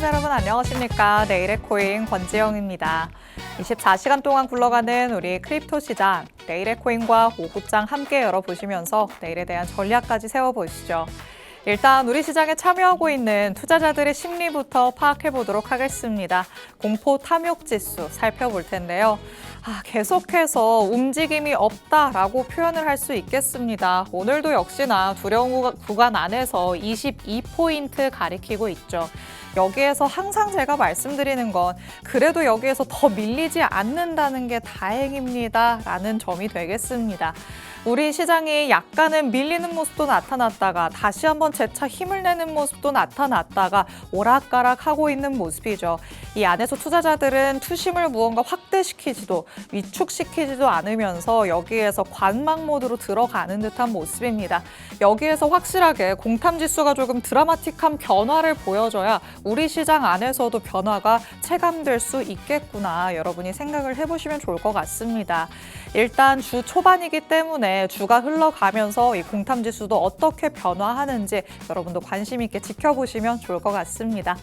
시청자 여러분 안녕하십니까. 내일의 코인 권지영입니다. 24시간 동안 굴러가는 우리 크립토 시장, 내일의 코인과 오후장 함께 열어보시면서 내일에 대한 전략까지 세워보시죠. 일단 우리 시장에 참여하고 있는 투자자들의 심리부터 파악해 보도록 하겠습니다. 공포 탐욕 지수 살펴볼 텐데요. 계속해서 움직임이 없다라고 표현을 할 수 있겠습니다. 오늘도 역시나 두려운 구간 안에서 22포인트 가리키고 있죠. 여기에서 항상 제가 말씀드리는 건 그래도 여기에서 더 밀리지 않는다는 게 다행입니다 라는 점이 되겠습니다. 우리 시장이 약간은 밀리는 모습도 나타났다가 다시 한번 재차 힘을 내는 모습도 나타났다가 오락가락하고 있는 모습이죠. 이 안에서 투자자들은 투심을 무언가 확대시키지도 위축시키지도 않으면서 여기에서 관망 모드로 들어가는 듯한 모습입니다. 여기에서 확실하게 공탐지수가 조금 드라마틱한 변화를 보여줘야 우리 시장 안에서도 변화가 체감될 수 있겠구나 여러분이 생각을 해보시면 좋을 것 같습니다. 일단 주 초반이기 때문에 주가 흘러가면서 이 공탐지수도 어떻게 변화하는지 여러분도 관심 있게 지켜보시면 좋을 것 같습니다.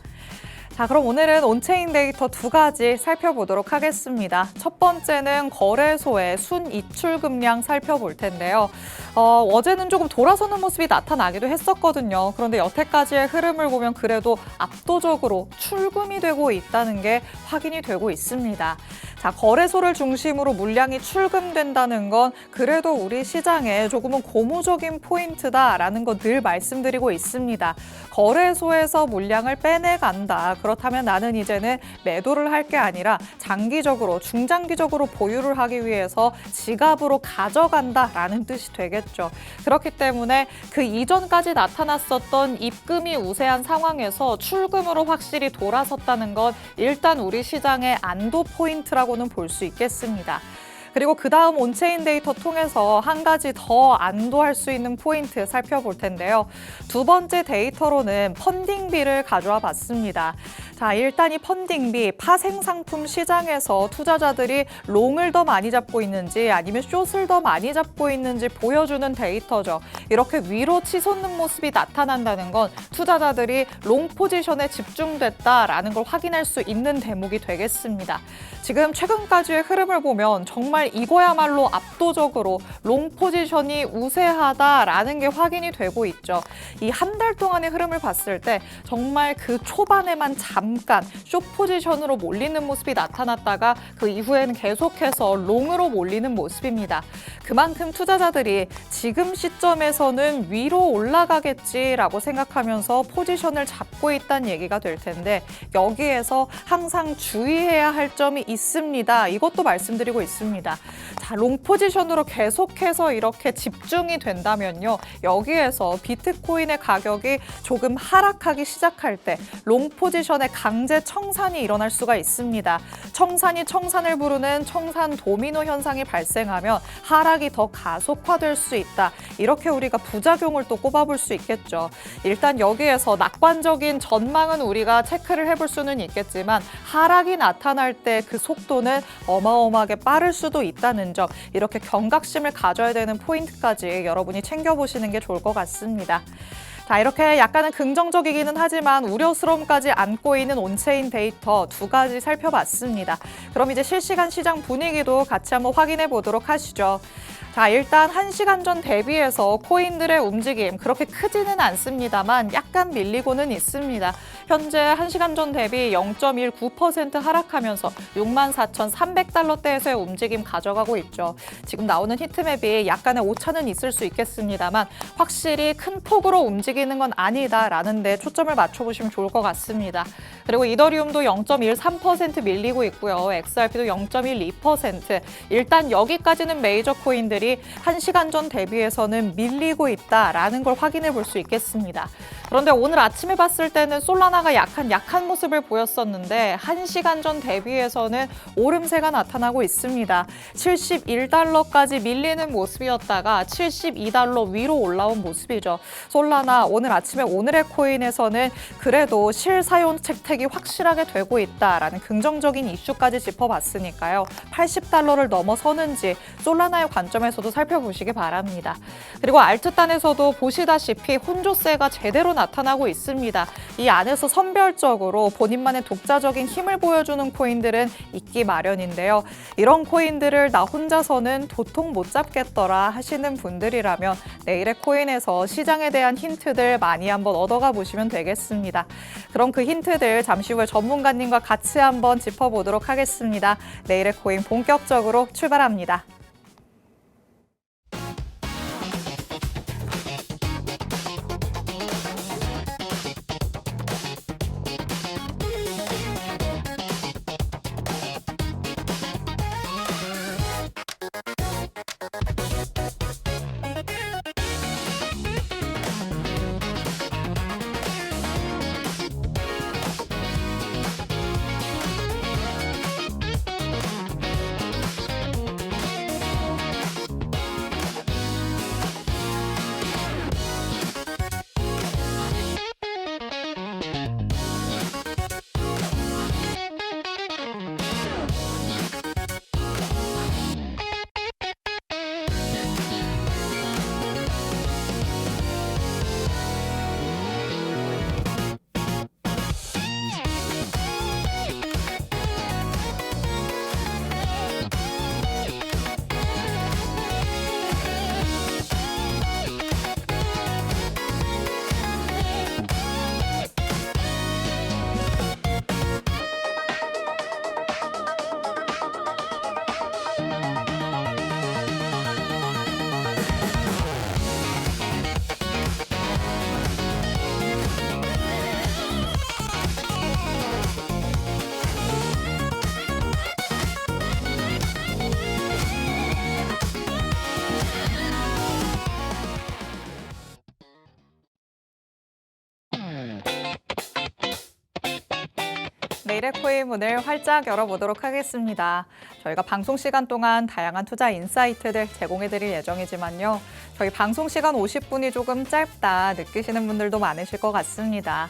자, 그럼 오늘은 온체인 데이터 두 가지 살펴보도록 하겠습니다. 첫 번째는 거래소의 순이출금량 살펴볼 텐데요. 어제는 조금 돌아서는 모습이 나타나기도 했었거든요. 그런데 여태까지의 흐름을 보면 그래도 압도적으로 출금이 되고 있다는 게 확인이 되고 있습니다. 자, 거래소를 중심으로 물량이 출금된다는 건 그래도 우리 시장에 조금은 고무적인 포인트다라는 거 늘 말씀드리고 있습니다. 거래소에서 물량을 빼내간다. 그렇다면 나는 이제는 매도를 할 게 아니라 장기적으로, 중장기적으로 보유를 하기 위해서 지갑으로 가져간다라는 뜻이 되겠죠. 그렇기 때문에 그 이전까지 나타났었던 입금이 우세한 상황에서 출금으로 확실히 돌아섰다는 건 일단 우리 시장의 안도 포인트라고는 볼 수 있겠습니다. 그리고 그 다음 온체인 데이터 통해서 한 가지 더 안도할 수 있는 포인트 살펴볼 텐데요. 두 번째 데이터로는 펀딩비를 가져와 봤습니다. 자, 일단 이 펀딩비, 파생상품 시장에서 투자자들이 롱을 더 많이 잡고 있는지 아니면 숏을 더 많이 잡고 있는지 보여주는 데이터죠. 이렇게 위로 치솟는 모습이 나타난다는 건 투자자들이 롱 포지션에 집중됐다라는 걸 확인할 수 있는 대목이 되겠습니다. 지금 최근까지의 흐름을 보면 정말 이거야말로 압도적으로 롱 포지션이 우세하다라는 게 확인이 되고 있죠. 이 한 달 동안의 흐름을 봤을 때 정말 그 초반에만 잠깐 숏 포지션으로 몰리는 모습이 나타났다가 그 이후에는 계속해서 롱으로 몰리는 모습입니다. 그만큼 투자자들이 지금 시점에서는 위로 올라가겠지라고 생각하면서 포지션을 잡고 있다는 얘기가 될 텐데 여기에서 항상 주의해야 할 점이 있습니다. 이것도 말씀드리고 있습니다. 자, 롱 포지션으로 계속해서 이렇게 집중이 된다면요. 여기에서 비트코인의 가격이 조금 하락하기 시작할 때 롱 포지션의 강제 청산이 일어날 수가 있습니다. 청산이 청산을 부르는 청산 도미노 현상이 발생하면 하락이 더 가속화될 수 있다. 이렇게 우리가 부작용을 또 꼽아볼 수 있겠죠. 일단 여기에서 낙관적인 전망은 우리가 체크를 해볼 수는 있겠지만 하락이 나타날 때 그 속도는 어마어마하게 빠를 수도 있다는 점, 이렇게 경각심을 가져야 되는 포인트까지 여러분이 챙겨보시는 게 좋을 것 같습니다. 자, 이렇게 약간은 긍정적이기는 하지만 우려스러움까지 안고 있는 온체인 데이터 두 가지 살펴봤습니다. 그럼 이제 실시간 시장 분위기도 같이 한번 확인해 보도록 하시죠. 자, 일단 1시간 전 대비해서 코인들의 움직임 그렇게 크지는 않습니다만 약간 밀리고는 있습니다. 현재 1시간 전 대비 0.19% 하락하면서 64,300달러대에서의 움직임 가져가고 있죠. 지금 나오는 히트맵이 약간의 오차는 있을 수 있겠습니다만 확실히 큰 폭으로 움직이는 건 아니다라는 데 초점을 맞춰보시면 좋을 것 같습니다. 그리고 이더리움도 0.13% 밀리고 있고요. XRP도 0.12%. 일단 여기까지는 메이저 코인들이 1시간 전 대비해서는 밀리고 있다라는 걸 확인해 볼 수 있겠습니다. 그런데 오늘 아침에 봤을 때는 솔라나가 약한 모습을 보였었는데 1시간 전 대비해서는 오름세가 나타나고 있습니다. 71달러까지 밀리는 모습이었다가 72달러 위로 올라온 모습이죠. 솔라나 오늘 아침에 오늘의 코인에서는 그래도 실사용 채택이 확실하게 되고 있다라는 긍정적인 이슈까지 짚어봤으니까요. 80달러를 넘어서는지 솔라나의 관점에서 통해서도 살펴보시기 바랍니다. 그리고 알트단에서도 보시다시피 혼조세가 제대로 나타나고 있습니다. 이 안에서 선별적으로 본인만의 독자적인 힘을 보여주는 코인들은 있기 마련인데요. 이런 코인들을 나 혼자서는 도통 못 잡겠더라 하시는 분들이라면 내일의 코인에서 시장에 대한 힌트들 많이 한번 얻어가 보시면 되겠습니다. 그럼 그 힌트들 잠시 후에 전문가님과 같이 한번 짚어보도록 하겠습니다. 내일의 코인 본격적으로 출발합니다. 내일의 코인 문을 활짝 열어보도록 하겠습니다. 저희가 방송 시간 동안 다양한 투자 인사이트들 제공해드릴 예정이지만요. 저희 방송 시간 50분이 조금 짧다 느끼시는 분들도 많으실 것 같습니다.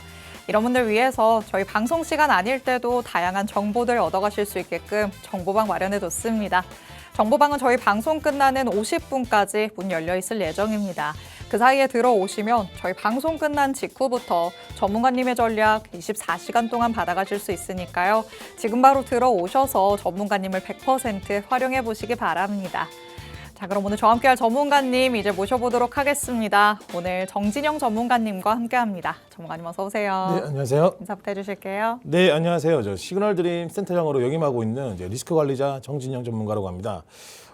이런 분들 위해서 저희 방송 시간 아닐 때도 다양한 정보들 얻어가실 수 있게끔 정보방 마련해뒀습니다. 정보방은 저희 방송 끝나는 50분까지 문 열려 있을 예정입니다. 그 사이에 들어오시면 저희 방송 끝난 직후부터 전문가님의 전략 24시간 동안 받아가실 수 있으니까요. 지금 바로 들어오셔서 전문가님을 100% 활용해 보시기 바랍니다. 자, 그럼 오늘 저와 함께할 전문가님 이제 모셔보도록 하겠습니다. 오늘 정진영 전문가님과 함께합니다. 전문가님 어서 오세요. 네, 안녕하세요. 인사부터 해주실게요. 네, 안녕하세요. 저 시그널드림 센터장으로 역임하고 있는 리스크 관리자 정진영 전문가라고 합니다.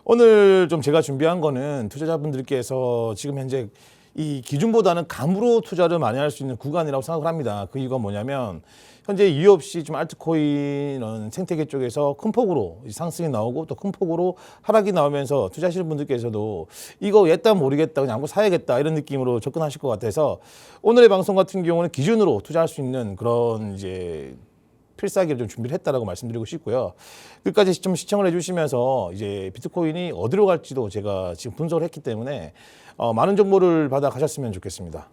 오늘 좀 제가 준비한 거는 투자자분들께서 지금 현재 이 기준보다는 감으로 투자를 많이 할 수 있는 구간이라고 생각을 합니다. 그 이유가 뭐냐면 현재 이유 없이 좀 알트코인 생태계 쪽에서 큰 폭으로 상승이 나오고 또 큰 폭으로 하락이 나오면서 투자하시는 분들께서도 이거 옛다 모르겠다 그냥 아무 사야겠다 이런 느낌으로 접근하실 것 같아서 오늘의 방송 같은 경우는 기준으로 투자할 수 있는 그런 이제 필살기를 좀 준비를 했다라고 말씀드리고 싶고요. 끝까지 좀 시청을 해주시면서 이제 비트코인이 어디로 갈지도 제가 지금 분석을 했기 때문에 많은 정보를 받아 가셨으면 좋겠습니다.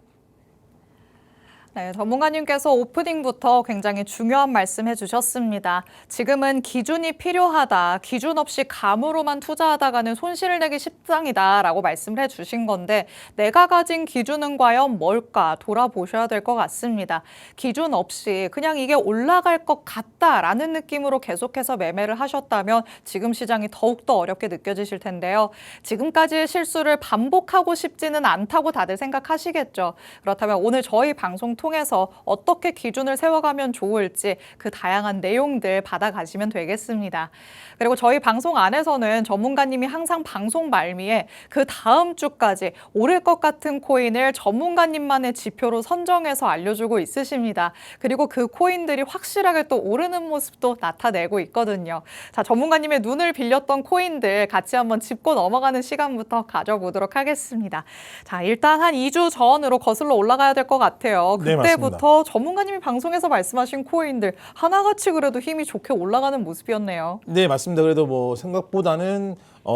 네, 전문가님께서 오프닝부터 굉장히 중요한 말씀 해주셨습니다. 지금은 기준이 필요하다. 기준 없이 감으로만 투자하다가는 손실을 내기 십상이다라고 말씀을 해주신 건데 내가 가진 기준은 과연 뭘까 돌아보셔야 될 것 같습니다. 기준 없이 그냥 이게 올라갈 것 같다라는 느낌으로 계속해서 매매를 하셨다면 지금 시장이 더욱더 어렵게 느껴지실 텐데요. 지금까지의 실수를 반복하고 싶지는 않다고 다들 생각하시겠죠. 그렇다면 오늘 저희 방송 통해서 어떻게 기준을 세워가면 좋을지 그 다양한 내용들 받아가시면 되겠습니다. 그리고 저희 방송 안에서는 전문가님이 항상 방송 말미에 그 다음 주까지 오를 것 같은 코인을 전문가님만의 지표로 선정해서 알려주고 있으십니다. 그리고 그 코인들이 확실하게 또 오르는 모습도 나타내고 있거든요. 자, 전문가님의 눈을 빌렸던 코인들 같이 한번 짚고 넘어가는 시간부터 가져보도록 하겠습니다. 자, 일단 한 2주 전으로 거슬러 올라가야 될 것 같아요. 그때부터 전문가님이 방송에서 말씀하신 코인들 하나같이 그래도 힘이 좋게 올라가는 모습이었네요. 네, 맞습니다. 그래도 뭐 생각보다는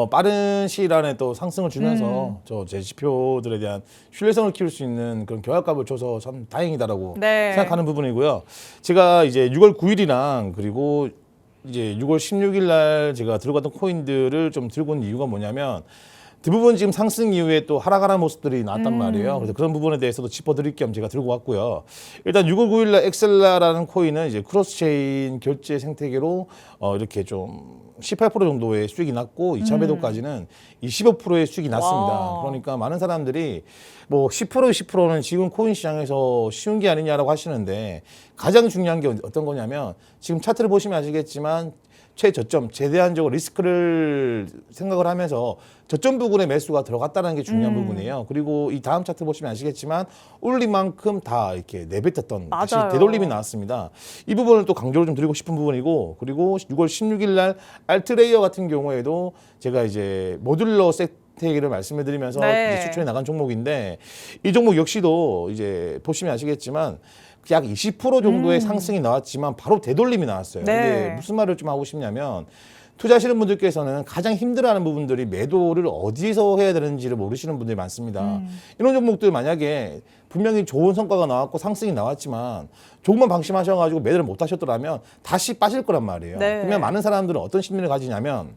빠른 시일 안에 또 상승을 주면서 제 지표들에 대한 신뢰성을 키울 수 있는 그런 경합값을 줘서 참 다행이다라고 생각하는 부분이고요. 제가 이제 6월 9일이랑 그리고 이제 6월 16일 날 제가 들고 갔던 코인들을 좀 들고 온 이유가 뭐냐면 대부분 지금 상승 이후에 또 하락하는 모습들이 나왔단 말이에요. 그래서 그런 부분에 대해서도 짚어드릴 겸 제가 들고 왔고요. 일단 6월 9일날 엑셀라라는 코인은 이제 크로스체인 결제 생태계로 이렇게 좀 18% 정도의 수익이 났고 2차 매도까지는 25%의 수익이 났습니다. 와. 그러니까 많은 사람들이 뭐 10%는 지금 코인 시장에서 쉬운 게 아니냐라고 하시는데 가장 중요한 게 어떤 거냐면 지금 차트를 보시면 아시겠지만 최저점, 제대한적으로 리스크를 생각을 하면서 저점 부분에 매수가 들어갔다는 게 중요한 부분이에요. 그리고 이 다음 차트 보시면 아시겠지만 올린 만큼 다 이렇게 내뱉었던 다시 맞아요. 되돌림이 나왔습니다. 이 부분을 또 강조를 좀 드리고 싶은 부분이고, 그리고 6월 16일 날 알트레이어 같은 경우에도 제가 이제 모듈러 세트를 말씀을 드리면서 네. 이제 추천해 나간 종목인데, 이 종목 역시도 이제 보시면 아시겠지만 약 20% 정도의 상승이 나왔지만 바로 되돌림이 나왔어요. 네. 이게 무슨 말을 좀 하고 싶냐면, 투자하시는 분들께서는 가장 힘들어하는 부분들이 매도를 어디서 해야 되는지를 모르시는 분들이 많습니다. 이런 종목들 만약에 분명히 좋은 성과가 나왔고 상승이 나왔지만 조금만 방심하셔가지고 매도를 못 하셨더라면 다시 빠질 거란 말이에요. 네. 그러면 많은 사람들은 어떤 심리를 가지냐면,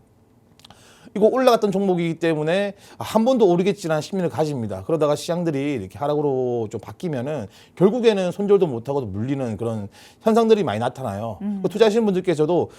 이거 올라갔던 종목이기 때문에 한 번 더 오르겠지라는 심리를 가집니다. 그러다가 시장들이 이렇게 하락으로 좀 바뀌면은 결국에는 손절도 못하고 물리는 그런 현상들이 많이 나타나요. 투자하시는 분들께서도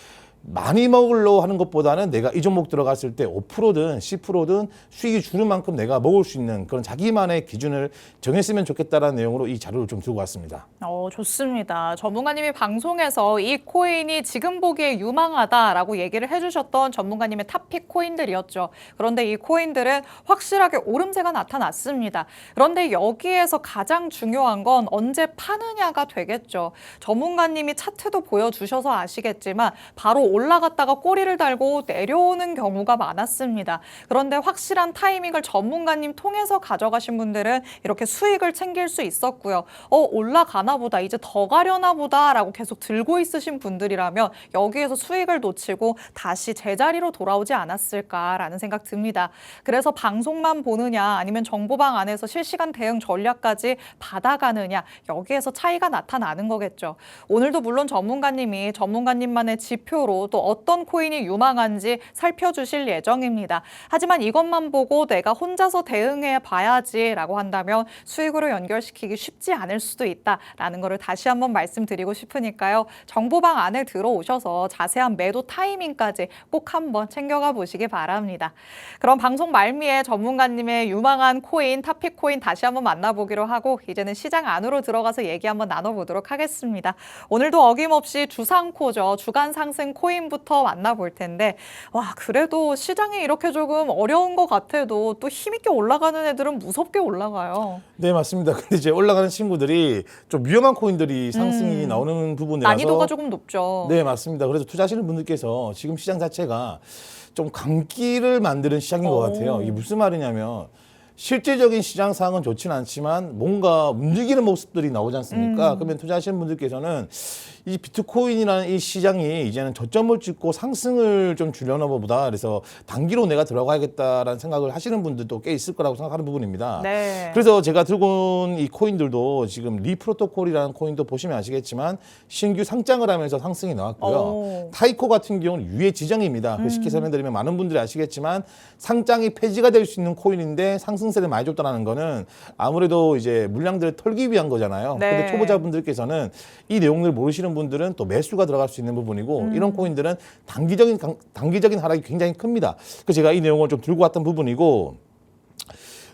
많이 먹으려 하는 것보다는 내가 이 종목 들어갔을 때 5%든 10%든 수익이 주는 만큼 내가 먹을 수 있는 그런 자기만의 기준을 정했으면 좋겠다라는 내용으로 이 자료를 좀 들고 왔습니다. 좋습니다. 전문가님이 방송에서 이 코인이 지금 보기에 유망하다라고 얘기를 해주셨던 전문가님의 탑픽 코인들이었죠. 그런데 이 코인들은 확실하게 오름세가 나타났습니다. 그런데 여기에서 가장 중요한 건 언제 파느냐가 되겠죠. 전문가님이 차트도 보여주셔서 아시겠지만 바로 올라갔다가 꼬리를 달고 내려오는 경우가 많았습니다. 그런데 확실한 타이밍을 전문가님 통해서 가져가신 분들은 이렇게 수익을 챙길 수 있었고요. 올라가나 보다, 이제 더 가려나 보다라고 계속 들고 있으신 분들이라면 여기에서 수익을 놓치고 다시 제자리로 돌아오지 않았을까라는 생각 듭니다. 그래서 방송만 보느냐 아니면 정보방 안에서 실시간 대응 전략까지 받아가느냐, 여기에서 차이가 나타나는 거겠죠. 오늘도 물론 전문가님만의 지표로 또 어떤 코인이 유망한지 살펴주실 예정입니다. 하지만 이것만 보고 내가 혼자서 대응해 봐야지라고 한다면 수익으로 연결시키기 쉽지 않을 수도 있다라는 것을 다시 한번 말씀드리고 싶으니까요. 정보방 안에 들어오셔서 자세한 매도 타이밍까지 꼭 한번 챙겨가 보시기 바랍니다. 그럼 방송 말미에 전문가님의 유망한 코인, 탑픽 코인 다시 한번 만나보기로 하고 이제는 시장 안으로 들어가서 얘기 한번 나눠보도록 하겠습니다. 오늘도 어김없이 주상코죠. 주간 상승 코인부터 만나볼 텐데, 그래도 시장이 이렇게 조금 어려운 것 같아도 또 힘있게 올라가는 애들은 무섭게 올라가요. 네, 맞습니다. 근데 이제 올라가는 친구들이 좀 위험한 코인들이 상승이 나오는 부분이라서 난이도가 조금 높죠. 네, 맞습니다. 그래서 투자하시는 분들께서 지금 시장 자체가 좀 감기를 만드는 시장인 것 같아요. 이게 무슨 말이냐면, 실질적인 시장 상황은 좋지는 않지만 뭔가 움직이는 모습들이 나오지 않습니까? 그러면 투자하시는 분들께서는 이 비트코인이라는 이 시장이 이제는 저점을 찍고 상승을 좀 주려나 보다, 그래서 단기로 내가 들어가야겠다라는 생각을 하시는 분들도 꽤 있을 거라고 생각하는 부분입니다. 네. 그래서 제가 들고 온 이 코인들도 지금 리프로토콜이라는 코인도 보시면 아시겠지만 신규 상장을 하면서 상승이 나왔고요. 타이코 같은 경우는 유예 지정입니다. 쉽게 설명드리면 많은 분들이 아시겠지만 상장이 폐지가 될 수 있는 코인인데 상승세를 많이 줬다는 거는 아무래도 이제 물량들을 털기 위한 거잖아요. 네. 근데 초보자분들께서는 이 내용을 모르시는 분들은 또 매수가 들어갈 수 있는 부분이고, 이런 코인들은 단기적인 하락이 굉장히 큽니다. 그래서 제가 이 내용을 좀 들고 왔던 부분이고,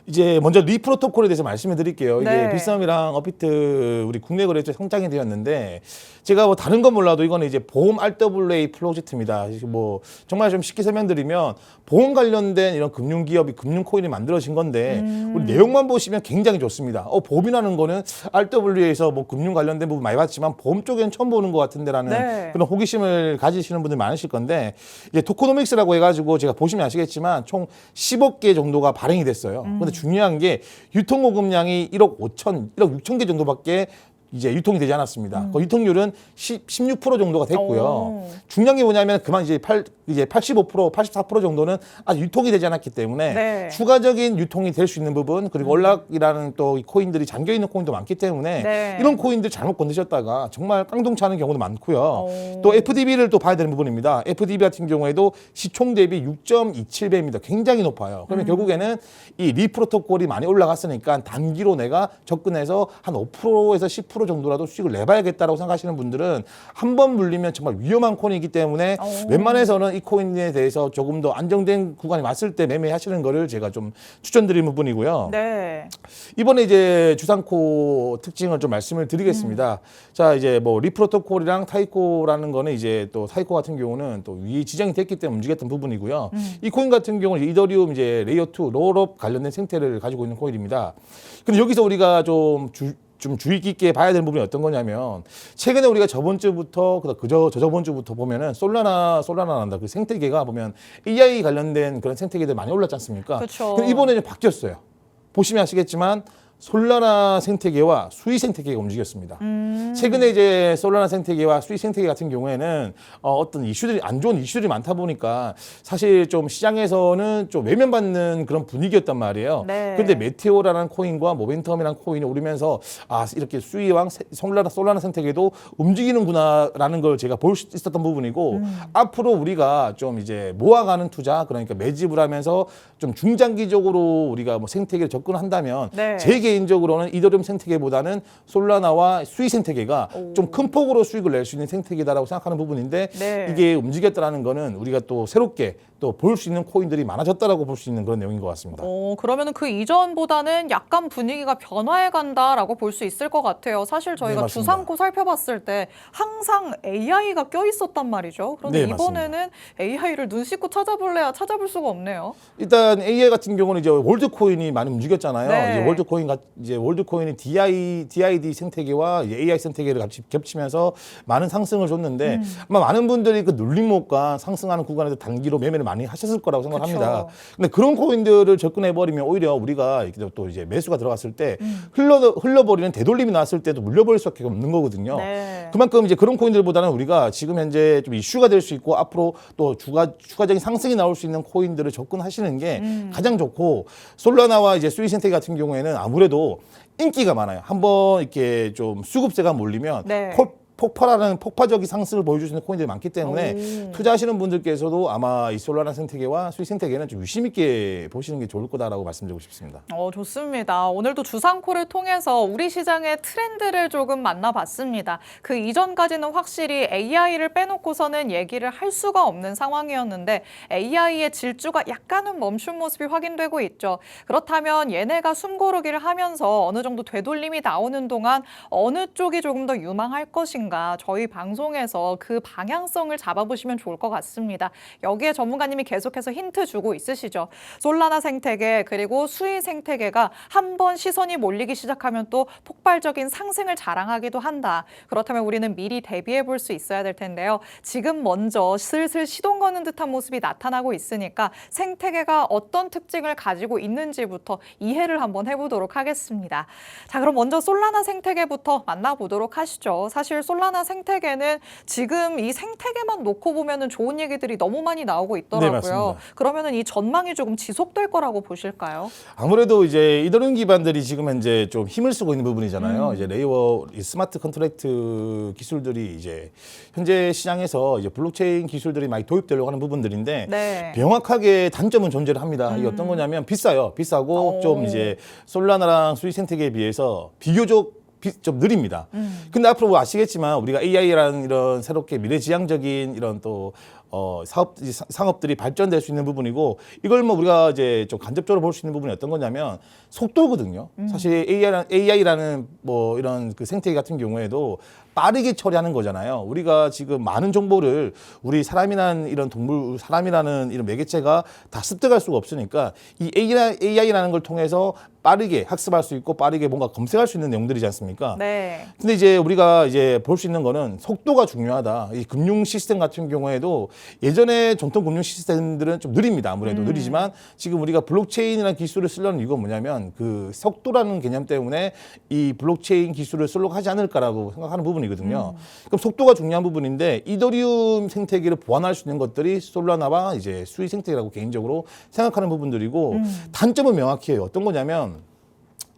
이제 먼저 리프로토콜에 대해서 말씀해 드릴게요. 이게 네. 비썸이랑 업비트 우리 국내 거래처 상장이 되었는데, 제가 뭐 다른 건 몰라도 이거는 이제 보험 RWA 프로젝트입니다. 뭐 정말 좀 쉽게 설명드리면 보험 관련된 이런 금융기업이 금융코인이 만들어진 건데, 우리 내용만 보시면 굉장히 좋습니다. 보험이라는 거는 RWA에서 뭐 금융 관련된 부분 많이 봤지만 보험 쪽에는 처음 보는 것 같은데라는 네. 그런 호기심을 가지시는 분들 많으실 건데, 이제 토코노믹스라고 해가지고 제가 보시면 아시겠지만 총 10억 개 정도가 발행이 됐어요. 근데 중요한 게 유통보급량이 1억 6천 개 정도밖에 이제 유통이 되지 않았습니다. 그 유통률은 16% 정도가 됐고요. 오. 중요한 게 뭐냐면 그만 이제 85%, 84% 정도는 아직 유통이 되지 않았기 때문에 네. 추가적인 유통이 될 수 있는 부분 그리고 올락이라는 또 이 코인들이 잠겨 있는 코인도 많기 때문에 네. 이런 코인들 잘못 건드셨다가 정말 깡통차는 경우도 많고요. 오. 또 FDB를 또 봐야 되는 부분입니다. FDB 같은 경우에도 시총 대비 6.27배입니다. 굉장히 높아요. 그러면 결국에는 이 리 프로토콜이 많이 올라갔으니까 단기로 내가 접근해서 한 5%에서 10% 정도라도 수익을 내봐야겠다라고 생각하시는 분들은 한 번 물리면 정말 위험한 코인이기 때문에 오. 웬만해서는 이 코인에 대해서 조금 더 안정된 구간이 왔을 때 매매하시는 거를 제가 좀 추천드리는 부분이고요. 네. 이번에 이제 주상코 특징을 좀 말씀을 드리겠습니다. 자, 이제 뭐 리프로토콜이랑 타이코라는 거는 이제 또 타이코 같은 경우는 또 위 지정이 됐기 때문에 움직였던 부분이고요. 이 코인 같은 경우는 이더리움 이제 레이어 2 롤업 관련된 생태를 가지고 있는 코인입니다. 근데 여기서 우리가 좀 주의 깊게 봐야 되는 부분이 어떤 거냐면 최근에 우리가 저번 주부터 저저번 주부터 보면은 솔라나란다 그 생태계가 보면 AI 관련된 그런 생태계들 많이 올랐지 않습니까? 그쵸. 근데 이번에 좀 바뀌었어요. 보시면 아시겠지만 솔라나 생태계와 수익 생태계가 움직였습니다. 최근에 이제 솔라나 생태계와 수익 생태계 같은 경우에는 어떤 이슈들이 안 좋은 이슈들이 많다 보니까 사실 좀 시장에서는 좀 외면받는 그런 분위기였단 말이에요. 네. 그런데 메테오라는 코인과 모멘텀이라는 코인이 오르면서 아 이렇게 수익왕 솔라나 생태계도 움직이는구나라는 걸 제가 볼 수 있었던 부분이고 앞으로 우리가 좀 이제 모아가는 투자 그러니까 매집을 하면서 좀 중장기적으로 우리가 뭐 생태계를 접근한다면 네. 제 개인적으로는 이더리움 생태계보다는 솔라나와 수익 생태계가 좀 큰 폭으로 수익을 낼 수 있는 생태계다라고 생각하는 부분인데 네. 이게 움직였다라는 거는 우리가 또 새롭게 또 볼 수 있는 코인들이 많아졌다라고 볼 수 있는 그런 내용인 것 같습니다. 그러면은 그 이전보다는 약간 분위기가 변화해 간다라고 볼 수 있을 것 같아요. 사실 저희가 맞습니다. 주상코 살펴봤을 때 항상 AI가 껴 있었단 말이죠. 그런데 네, 이번에는 AI를 눈 씻고 찾아볼래야 찾아볼 수가 없네요. 일단 AI 같은 경우는 이제 월드 코인이 많이 움직였잖아요. 네. 이제 월드 코인이 DID 생태계와 이제 AI 생태계를 같이 겹치면서 많은 상승을 줬는데 아마 많은 분들이 그 눌림목과 상승하는 구간에서 단기로 매매를 많이 하셨을 거라고 생각합니다. 그쵸. 근데 그런 코인들을 접근해 버리면 오히려 우리가 이렇게 또 이제 매수가 들어갔을 때 흘러버리는 되돌림이 나왔을 때도 물려버릴 수밖에 없는 거거든요. 네. 그만큼 이제 그런 코인들보다는 우리가 지금 현재 좀 이슈가 될 수 있고 앞으로 또 추가적인 상승이 나올 수 있는 코인들을 접근하시는 게 가장 좋고 솔라나와 이제 수익 생태계 같은 경우에는 아무래도 인기가 많아요. 한번 이렇게 좀 수급세가 몰리면 네. 폭발적인 상승을 보여줄 수 있는 코인들이 많기 때문에 오. 투자하시는 분들께서도 아마 이 솔라나 생태계와 수익 생태계는 좀 유심 있게 보시는 게 좋을 거다라고 말씀드리고 싶습니다. 좋습니다. 오늘도 주상코를 통해서 우리 시장의 트렌드를 조금 만나봤습니다. 그 이전까지는 확실히 AI를 빼놓고서는 얘기를 할 수가 없는 상황이었는데 AI의 질주가 약간은 멈춘 모습이 확인되고 있죠. 그렇다면 얘네가 숨고르기를 하면서 어느 정도 되돌림이 나오는 동안 어느 쪽이 조금 더 유망할 것인가 저희 방송에서 그 방향성을 잡아보시면 좋을 것 같습니다. 여기에 전문가님이 계속해서 힌트 주고 있으시죠. 솔라나 생태계 그리고 수익 생태계가 한번 시선이 몰리기 시작하면 또 폭발적인 상승을 자랑하기도 한다. 그렇다면 우리는 미리 대비해 볼 수 있어야 될 텐데요. 지금 먼저 슬슬 시동 거는 듯한 모습이 나타나고 있으니까 생태계가 어떤 특징을 가지고 있는지부터 이해를 한번 해보도록 하겠습니다. 자, 그럼 먼저 솔라나 생태계부터 만나보도록 하시죠. 사실 솔라나 생태계는 지금 이 생태계만 놓고 보면은 좋은 얘기들이 너무 많이 나오고 있더라고요. 네, 맞습니다. 그러면은 이 전망이 조금 지속될 거라고 보실까요? 아무래도 이제 이더리움 기반들이 지금 현재 좀 힘을 쓰고 있는 부분이잖아요. 이제 이 스마트 컨트랙트 기술들이 이제 현재 시장에서 이제 블록체인 기술들이 많이 도입되려고 하는 부분들인데 네. 명확하게 단점은 존재를 합니다. 이게 어떤 거냐면 비싸고 오. 좀 이제 솔라나랑 수익 생태계에 비해서 비교적 좀 느립니다. 근데 앞으로 뭐 아시겠지만 우리가 AI라는 이런 새롭게 미래지향적인 이런 또 상업들이 발전될 수 있는 부분이고 이걸 뭐 우리가 이제 좀 간접적으로 볼 수 있는 부분이 어떤 거냐면 속도거든요. 사실 AI라는 뭐 이런 그 생태계 같은 경우에도 빠르게 처리하는 거잖아요. 우리가 지금 많은 정보를 우리 사람이라는 이런 동물, 사람이라는 이런 매개체가 다 습득할 수가 없으니까 이 AI라는 걸 통해서 빠르게 학습할 수 있고 빠르게 뭔가 검색할 수 있는 내용들이지 않습니까? 네. 근데 이제 우리가 이제 볼 수 있는 거는 속도가 중요하다. 이 금융 시스템 같은 경우에도 예전에 전통 금융 시스템들은 좀 느립니다. 아무래도 느리지만 지금 우리가 블록체인이라는 기술을 쓰려는 이유가 뭐냐면 그 속도라는 개념 때문에 이 블록체인 기술을 쓰려고 하지 않을까라고 생각하는 부분이거든요. 그럼 속도가 중요한 부분인데 이더리움 생태계를 보완할 수 있는 것들이 솔라나와 이제 수이 생태계라고 개인적으로 생각하는 부분들이고 단점은 명확해요. 어떤 거냐면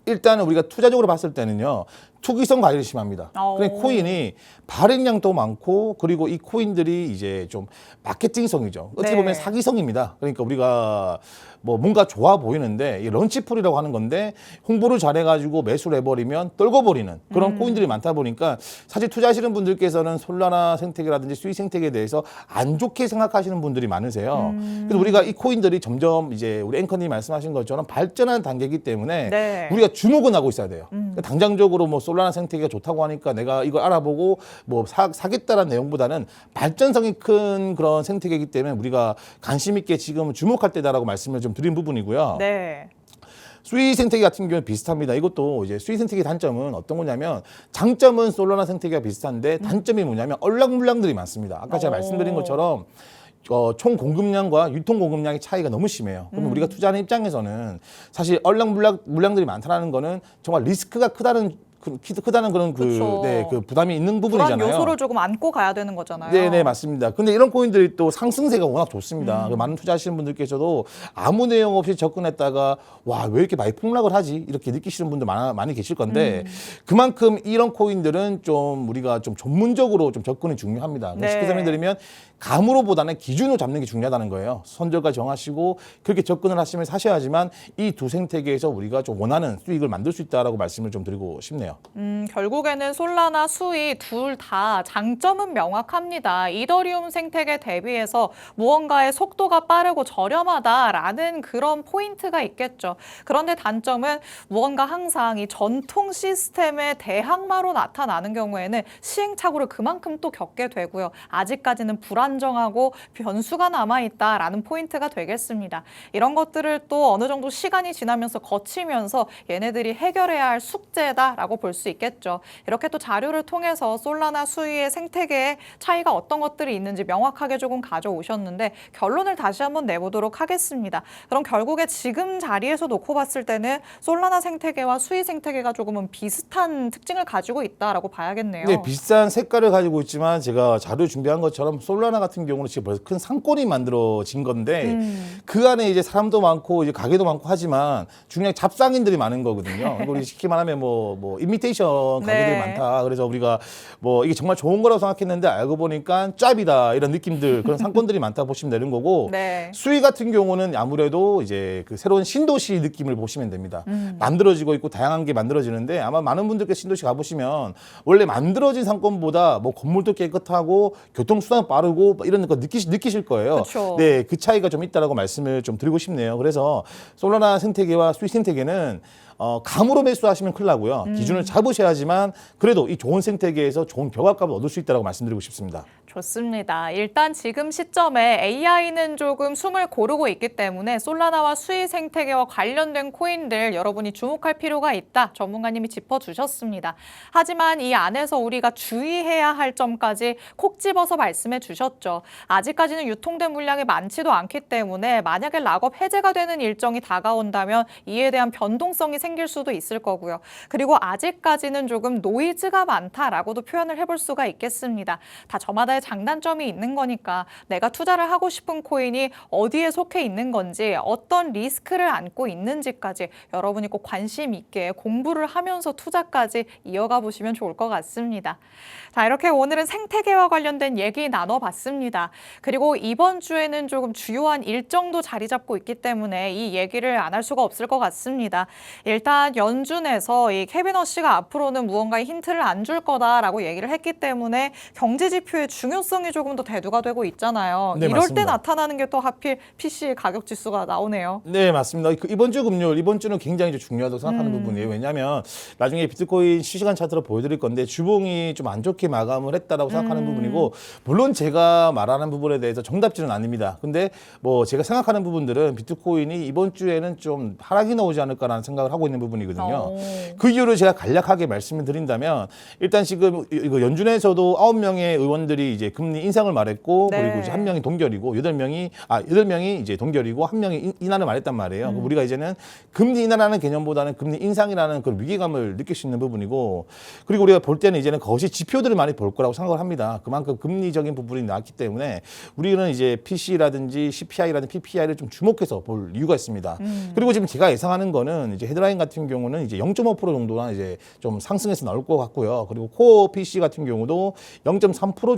일단은 우리가 투자적으로 봤을 때는요. 투기성 관리를 심합니다. 그러니까 코인이 발행량도 많고 그리고 이 코인들이 이제 좀 마케팅성이죠. 어떻게 보면 사기성입니다. 그러니까 우리가 뭐 뭔가 좋아 보이는데 이 런치풀이라고 하는 건데 홍보를 잘해가지고 매수를 해버리면 떨궈버리는 그런 코인들이 많다 보니까 사실 투자하시는 분들께서는 솔라나 생태계라든지 수익 생태계에 대해서 안 좋게 생각하시는 분들이 많으세요. 그래서 우리가 이 코인들이 점점 이제 우리 앵커님이 말씀하신 것처럼 발전하는 단계이기 때문에 우리가 주목은 하고 있어야 돼요. 그러니까 당장적으로 뭐 솔라나 생태계가 좋다고 하니까 내가 이걸 알아보고 뭐 사겠다라는 내용보다는 발전성이 큰 그런 생태계이기 때문에 우리가 관심 있게 지금 주목할 때다라고 말씀을 좀 드린 부분이고요. 네. 수익 생태계 같은 경우는 비슷합니다. 이것도 이제 수익 생태계 단점은 어떤 거냐면 장점은 솔라나 생태계가 비슷한데 단점이 뭐냐면 얼락물량들이 많습니다. 아까 제가 말씀드린 것처럼 총 공급량과 유통 공급량의 차이가 너무 심해요. 그러면 우리가 투자하는 입장에서는 사실 물량들이 많다는 거는 정말 리스크가 크다는 그런 그 부담이 있는 부분이잖아요. 불안 요소를 조금 안고 가야 되는 거잖아요. 네, 맞습니다. 근데 이런 코인들이 또 상승세가 워낙 좋습니다. 많은 투자하시는 분들께서도 아무 내용 없이 접근했다가 와, 왜 이렇게 많이 폭락을 하지? 이렇게 느끼시는 분들 많이 계실 건데 그만큼 이런 코인들은 좀 우리가 좀 전문적으로 좀 접근이 중요합니다. 쉽게 설명드리면 감으로보다는 기준을 잡는 게 중요하다는 거예요. 선절가 정하시고 그렇게 접근을 하시면 사셔야지만 이 두 생태계에서 우리가 좀 원하는 수익을 만들 수 있다라고 말씀을 좀 드리고 싶네요. 결국에는 솔라나 수이 둘 다 장점은 명확합니다. 이더리움 생태계 대비해서 무언가의 속도가 빠르고 저렴하다라는 그런 포인트가 있겠죠. 그런데 단점은 무언가 항상 이 전통 시스템의 대항마로 나타나는 경우에는 시행착오를 그만큼 또 겪게 되고요. 아직까지는 불안정하고 변수가 남아있다라는 포인트가 되겠습니다. 이런 것들을 또 어느 정도 시간이 지나면서 거치면서 얘네들이 해결해야 할 숙제다라고 볼 수 있겠죠. 이렇게 또 자료를 통해서 솔라나 수이의 생태계의 차이가 어떤 것들이 있는지 명확하게 조금 가져오셨는데 결론을 다시 한번 내보도록 하겠습니다. 그럼 결국에 지금 자리에서 놓고 봤을 때는 솔라나 생태계와 수이 생태계가 조금은 비슷한 특징을 가지고 있다라고 봐야겠네요. 네, 비슷한 색깔을 가지고 있지만 제가 자료 준비한 것처럼 솔라나 같은 경우는 지금 벌써 큰 상권이 만들어진 건데 그 안에 이제 사람도 많고 이제 가게도 많고 하지만 중요한 잡상인들이 많은 거거든요. 우리 쉽게 말하면 뭐 이미테이션 가게들이 많다. 그래서 우리가 뭐 이게 정말 좋은 거라고 생각했는데 알고 보니까 짭이다 이런 느낌들 그런 상권들이 많다 보시면 되는 거고 수위 같은 경우는 아무래도 이제 그 새로운 신도시 느낌을 보시면 됩니다. 만들어지고 있고 다양한 게 만들어지는데 아마 많은 분들께서 신도시 가보시면 원래 만들어진 상권보다 뭐 건물도 깨끗하고 교통수단 빠르고 이런 거 느끼실 거예요. 네, 그 차이가 좀 있다라고 말씀을 좀 드리고 싶네요. 그래서 솔라나 생태계와 수익 생태계는 감으로 매수하시면 큰일 나고요. 기준을 잡으셔야지만 그래도 이 좋은 생태계에서 좋은 결과값을 얻을 수 있다고 말씀드리고 싶습니다. 좋습니다. 일단 지금 시점에 AI는 조금 숨을 고르고 있기 때문에 솔라나와 수익 생태계와 관련된 코인들 여러분이 주목할 필요가 있다. 전문가님이 짚어주셨습니다. 하지만 이 안에서 우리가 주의해야 할 점까지 콕 집어서 말씀해 주셨죠. 아직까지는 유통된 물량이 많지도 않기 때문에 만약에 락업 해제가 되는 일정이 다가온다면 이에 대한 변동성이 생길 수도 있을 거고요. 그리고 아직까지는 조금 노이즈가 많다라고도 표현을 해볼 수가 있겠습니다. 다 저마다의 장단점이 있는 거니까 내가 투자를 하고 싶은 코인이 어디에 속해 있는 건지 어떤 리스크를 안고 있는지까지 여러분이 꼭 관심 있게 공부를 하면서 투자까지 이어가 보시면 좋을 것 같습니다. 자, 이렇게 오늘은 생태계와 관련된 얘기 나눠봤습니다. 그리고 이번 주에는 조금 주요한 일정도 자리 잡고 있기 때문에 이 얘기를 안 할 수가 없을 것 같습니다. 일단 연준에서 이 케빈 허씨가 앞으로는 무언가의 힌트를 안 줄 거다라고 얘기를 했기 때문에 경제 지표의 중요성이 조금 더 대두가 되고 있잖아요. 네, 이럴 맞습니다. 때 나타나는 게 또 하필 PC 가격 지수가 나오네요. 네, 맞습니다. 이번 주 금요일, 이번 주는 굉장히 중요하다고 생각하는 부분이에요. 왜냐하면 나중에 비트코인 실시간 차트로 보여드릴 건데 주봉이 좀 안 좋게 마감을 했다라고 생각하는 부분이고 물론 제가 말하는 부분에 대해서 정답지는 아닙니다. 근데 뭐 제가 생각하는 부분들은 비트코인이 이번 주에는 좀 하락이 나오지 않을까라는 생각을 하고 있는 부분이거든요. 그 이유를 제가 간략하게 말씀을 드린다면 일단 지금 이거 연준에서도 9명의 의원들이 이제 금리 인상을 말했고 네. 그리고 이제 1명이 동결이고 8명이 이제 동결이고 1명이 인하를 말했단 말이에요. 그럼 우리가 이제는 금리 인하라는 개념보다는 금리 인상이라는 그런 위기감을 느낄 수 있는 부분이고 그리고 우리가 볼 때는 이제는 그것이 지표들을 많이 볼 거라고 생각을 합니다. 그만큼 금리적인 부분이 나왔기 때문에 우리는 이제 PC라든지 CPI라든지 PPI를 좀 주목해서 볼 이유가 있습니다. 그리고 지금 제가 예상하는 거는 이제 헤드라인 같은 경우는 이제 0.5% 정도나 이제 좀 상승해서 나올 것 같고요. 그리고 코어 PC 같은 경우도 0.3%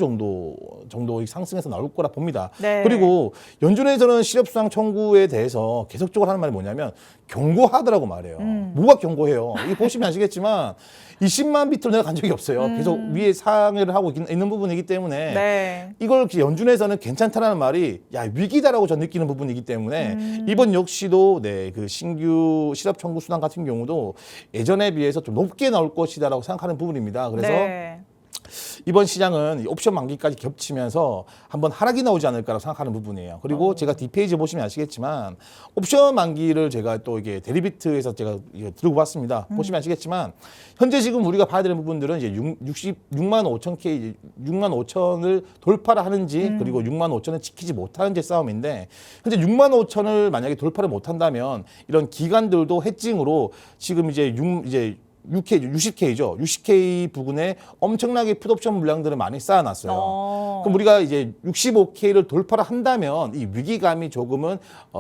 정도 상승해서 나올 거라 봅니다. 네. 그리고 연준에서는 실업수당 청구에 대해서 계속적으로 하는 말이 뭐냐면 경고하더라고 말해요. 뭐가 경고해요? 이 보시면 아시겠지만 20만 비트를 내가 간 적이 없어요. 계속 위에 상회를 하고 있는 부분이기 때문에 네. 이걸 연준에서는 괜찮다라는 말이 야 위기다라고 저는 느끼는 부분이기 때문에 이번 역시도 네, 그 신규 실업 청구 수당 같은 경우도 예전에 비해서 좀 높게 나올 것이다라고 생각하는 부분입니다. 그래서 네. 이번 시장은 옵션 만기까지 겹치면서 한번 하락이 나오지 않을까라고 생각하는 부분이에요. 그리고 제가 뒷페이지 보시면 아시겠지만 옵션 만기를 제가 또 이게 데리비트에서 제가 들고 봤습니다. 보시면 아시겠지만 현재 지금 우리가 봐야 되는 부분들은 이제 6만 5천 K, 6만 5천을 돌파를 하는지 그리고 6만 5천을 지키지 못하는지 싸움인데 현재 6만 5천을 만약에 돌파를 못한다면 이런 기관들도 해칭으로 지금 이제 60K죠. 60K 부근에 엄청나게 풋옵션 물량들을 많이 쌓아놨어요. 그럼 우리가 이제 65K를 돌파를 한다면 이 위기감이 조금은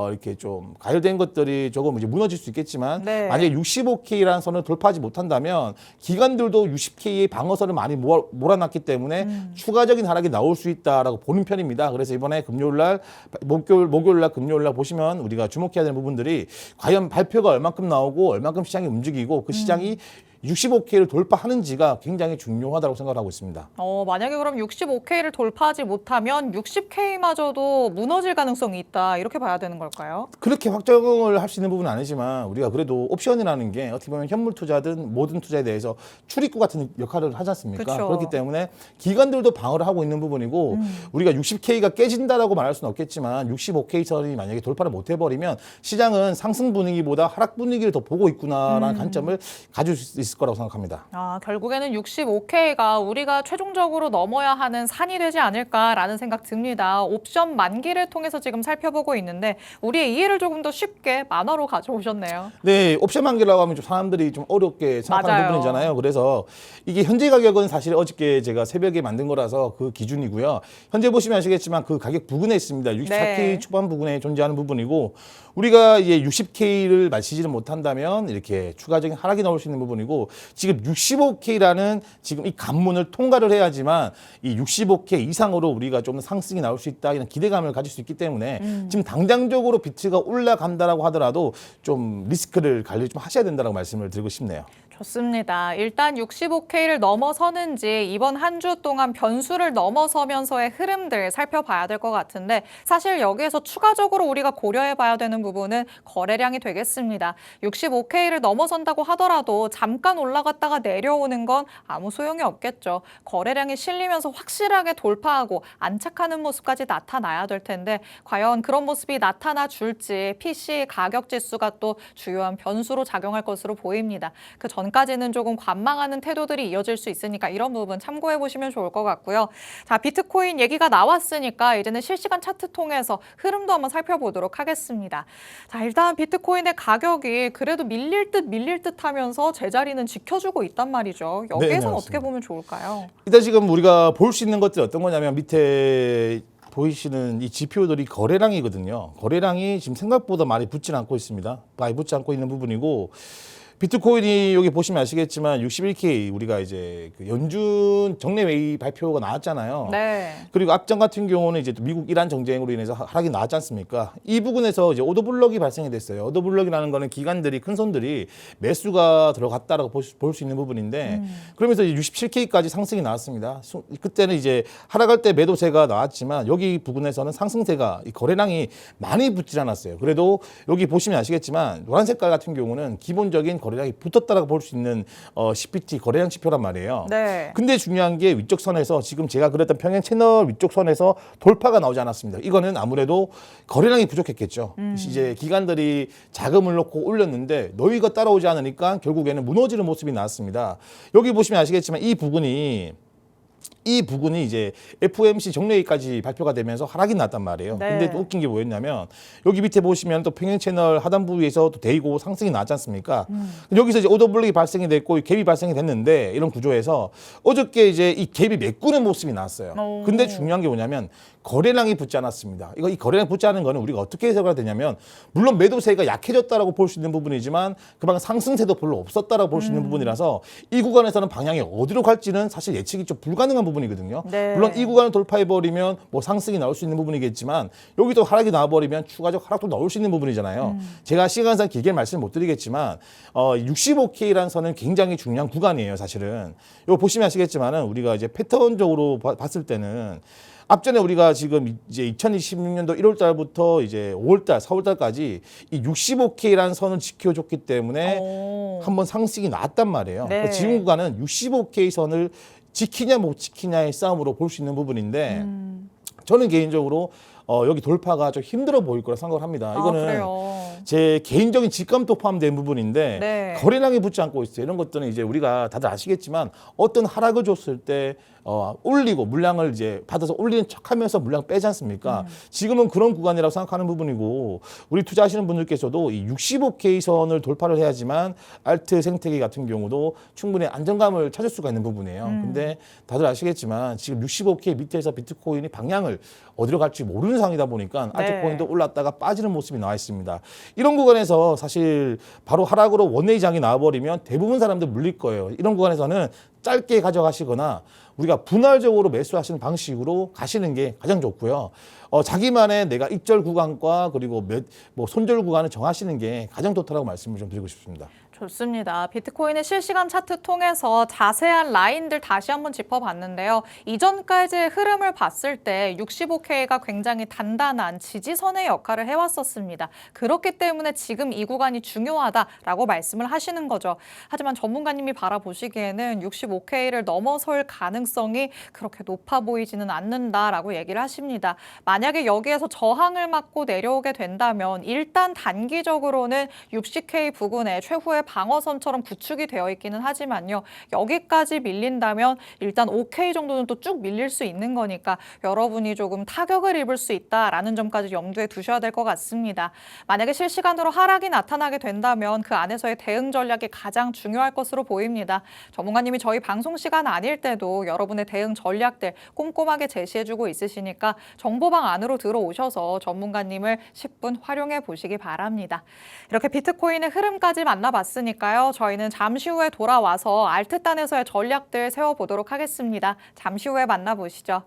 이렇게 좀 가열된 것들이 조금 이제 무너질 수 있겠지만 네. 만약에 65K라는 선을 돌파하지 못한다면 기관들도 60K의 방어선을 많이 몰아놨기 때문에 추가적인 하락이 나올 수 있다라고 보는 편입니다. 그래서 이번에 목요일날 금요일날 보시면 우리가 주목해야 되는 부분들이 과연 발표가 얼만큼 나오고 얼만큼 시장이 움직이고 그 시장이 65K를 돌파하는지가 굉장히 중요하다고 생각하고 있습니다. 만약에 그럼 65K를 돌파하지 못하면 60K마저도 무너질 가능성이 있다. 이렇게 봐야 되는 걸까요? 그렇게 확정을 할 수 있는 부분은 아니지만 우리가 그래도 옵션이라는 게 어떻게 보면 현물 투자든 모든 투자에 대해서 출입구 같은 역할을 하지 않습니까? 그쵸. 그렇기 때문에 기관들도 방어를 하고 있는 부분이고 우리가 60K가 깨진다라고 말할 수는 없겠지만 65K 선이 만약에 돌파를 못 해버리면 시장은 상승 분위기보다 하락 분위기를 더 보고 있구나라는 관점을 가질 수 있을 거라고 생각합니다. 결국에는 65K가 우리가 최종적으로 넘어야 하는 산이 되지 않을까라는 생각 듭니다. 옵션 만기를 통해서 지금 살펴보고 있는데 우리의 이해를 조금 더 쉽게 만화로 가져오셨네요. 네, 옵션 만기라고 하면 좀 사람들이 좀 어렵게 생각하는 맞아요. 부분이잖아요. 그래서 이게 현재 가격은 사실 어저께 제가 새벽에 만든 거라서 그 기준이고요. 현재 보시면 아시겠지만 그 가격 부근에 있습니다. 64K 네. 초반 부근에 존재하는 부분이고 우리가 이제 60K를 마치지는 못한다면 이렇게 추가적인 하락이 나올 수 있는 부분이고 지금 65K라는 지금 이 관문을 통과를 해야지만 이 65K 이상으로 우리가 좀 상승이 나올 수 있다 이런 기대감을 가질 수 있기 때문에 지금 당장적으로 비트가 올라간다라고 하더라도 좀 리스크를 관리 좀 하셔야 된다라고 말씀을 드리고 싶네요. 좋습니다. 일단 65K를 넘어서는지 이번 한 주 동안 변수를 넘어서면서의 흐름들 살펴봐야 될 것 같은데 사실 여기에서 추가적으로 우리가 고려해봐야 되는 부분은 거래량이 되겠습니다. 65K를 넘어선다고 하더라도 잠깐 올라갔다가 내려오는 건 아무 소용이 없겠죠. 거래량이 실리면서 확실하게 돌파하고 안착하는 모습까지 나타나야 될 텐데 과연 그런 모습이 나타나 줄지 PC 가격 지수가 또 주요한 변수로 작용할 것으로 보입니다. 그 전까지는 조금 관망하는 태도들이 이어질 수 있으니까 이런 부분 참고해 보시면 좋을 것 같고요. 자, 비트코인 얘기가 나왔으니까 이제는 실시간 차트 통해서 흐름도 한번 살펴보도록 하겠습니다. 자, 일단 비트코인의 가격이 그래도 밀릴 듯 하면서 제자리는 지켜주고 있단 말이죠. 여기에서는 어떻게 보면 좋을까요? 일단 지금 우리가 볼 수 있는 것들이 어떤 거냐면 밑에 보이시는 이 지표들이 거래량이거든요. 거래량이 지금 생각보다 많이 붙지 않고 있습니다. 많이 붙지 않고 있는 부분이고 비트코인이 여기 보시면 아시겠지만 61K 우리가 이제 그 연준 정례 회의 발표가 나왔잖아요. 네. 그리고 앞전 같은 경우는 이제 또 미국 이란 정쟁으로 인해서 하락이 나왔지 않습니까? 이 부분에서 이제 오더블럭이 발생이 됐어요. 오더블럭이라는 거는 기관들이 큰 손들이 매수가 들어갔다라고 볼 수 있는 부분인데 그러면서 이제 67K까지 상승이 나왔습니다. 그때는 이제 하락할 때 매도세가 나왔지만 여기 부분에서는 상승세가 이 거래량이 많이 붙지 않았어요. 그래도 여기 보시면 아시겠지만 노란 색깔 같은 경우는 기본적인 거래량이 붙었다라고 볼 수 있는 CPT 거래량 지표란 말이에요. 네. 근데 중요한 게 위쪽 선에서 지금 제가 그랬던 평행 채널 위쪽 선에서 돌파가 나오지 않았습니다. 이거는 아무래도 거래량이 부족했겠죠. 이제 기관들이 자금을 넣고 올렸는데 너희가 따라오지 않으니까 결국에는 무너지는 모습이 나왔습니다. 여기 보시면 아시겠지만 이 부분이 이제 FOMC 정례회의까지 발표가 되면서 하락이 났단 말이에요. 네. 근데 또 웃긴 게 뭐였냐면 여기 밑에 보시면 또 평행 채널 하단 부위에서 또 대이고 상승이 나왔지 않습니까? 여기서 이제 오더 블록이 발생이 됐고 갭이 발생이 됐는데 이런 구조에서 어저께 이제 이 갭이 메꾸는 모습이 나왔어요. 오. 근데 중요한 게 뭐냐면 거래량이 붙지 않았습니다. 이 거래량 붙지 않은 거는 우리가 어떻게 해석해야 되냐면 물론 매도세가 약해졌다라고 볼 수 있는 부분이지만 그만큼 상승세도 별로 없었다라고 볼 수 있는 부분이라서 이 구간에서는 방향이 어디로 갈지는 사실 예측이 좀 불가능한 부분이거든요. 네. 물론 이 구간을 돌파해버리면 뭐 상승이 나올 수 있는 부분이겠지만 여기도 하락이 나와버리면 추가적 하락도 나올 수 있는 부분이잖아요. 제가 시간상 길게 말씀을 못 드리겠지만 65K라는 선은 굉장히 중요한 구간이에요. 사실은 이거 보시면 아시겠지만은 우리가 이제 패턴적으로 봤을 때는 앞전에 우리가 지금 이제 2026년도 1월 달부터 이제 5월 달, 4월 달까지 이 65K라는 선을 지켜줬기 때문에 한번 상승이 나왔단 말이에요. 네. 그래서 지금 구간은 65K 선을 지키냐 못 지키냐의 싸움으로 볼 수 있는 부분인데 저는 개인적으로 여기 돌파가 좀 힘들어 보일 거라 생각을 합니다. 이거는 그래요. 제 개인적인 직감도 포함된 부분인데 네. 거래량이 붙지 않고 있어요. 이런 것들은 이제 우리가 다들 아시겠지만 어떤 하락을 줬을 때 올리고 물량을 이제 받아서 올리는 척하면서 물량 빼지 않습니까? 지금은 그런 구간이라고 생각하는 부분이고 우리 투자하시는 분들께서도 이 65K 선을 돌파를 해야지만 알트 생태계 같은 경우도 충분히 안정감을 찾을 수가 있는 부분이에요. 근데 다들 아시겠지만 지금 65K 밑에서 비트코인이 방향을 어디로 갈지 모르는 상황이다 보니까 네. 알트코인도 올랐다가 빠지는 모습이 나와 있습니다. 이런 구간에서 사실 바로 하락으로 원웨이 장이 나와버리면 대부분 사람들 물릴 거예요. 이런 구간에서는 짧게 가져가시거나 우리가 분할적으로 매수하시는 방식으로 가시는 게 가장 좋고요. 자기만의 내가 입절 구간과 그리고 뭐 손절 구간을 정하시는 게 가장 좋다라고 말씀을 좀 드리고 싶습니다. 좋습니다. 비트코인의 실시간 차트 통해서 자세한 라인들 다시 한번 짚어봤는데요. 이전까지의 흐름을 봤을 때 65K가 굉장히 단단한 지지선의 역할을 해왔었습니다. 그렇기 때문에 지금 이 구간이 중요하다라고 말씀을 하시는 거죠. 하지만 전문가님이 바라보시기에는 65K를 넘어설 가능성이 그렇게 높아 보이지는 않는다라고 얘기를 하십니다. 만약에 여기에서 저항을 맞고 내려오게 된다면 일단 단기적으로는 60K 부근에 최후의 방어선처럼 구축이 되어 있기는 하지만요. 여기까지 밀린다면 일단 5K 정도는 또 쭉 밀릴 수 있는 거니까 여러분이 조금 타격을 입을 수 있다라는 점까지 염두에 두셔야 될 것 같습니다. 만약에 실시간으로 하락이 나타나게 된다면 그 안에서의 대응 전략이 가장 중요할 것으로 보입니다. 전문가님이 저희 방송 시간 아닐 때도 여러분의 대응 전략들 꼼꼼하게 제시해주고 있으시니까 정보방 안으로 들어오셔서 전문가님을 10분 활용해 보시기 바랍니다. 이렇게 비트코인의 흐름까지 만나봤으니까요. 저희는 잠시 후에 돌아와서 알트단에서의 전략들 세워보도록 하겠습니다. 잠시 후에 만나보시죠.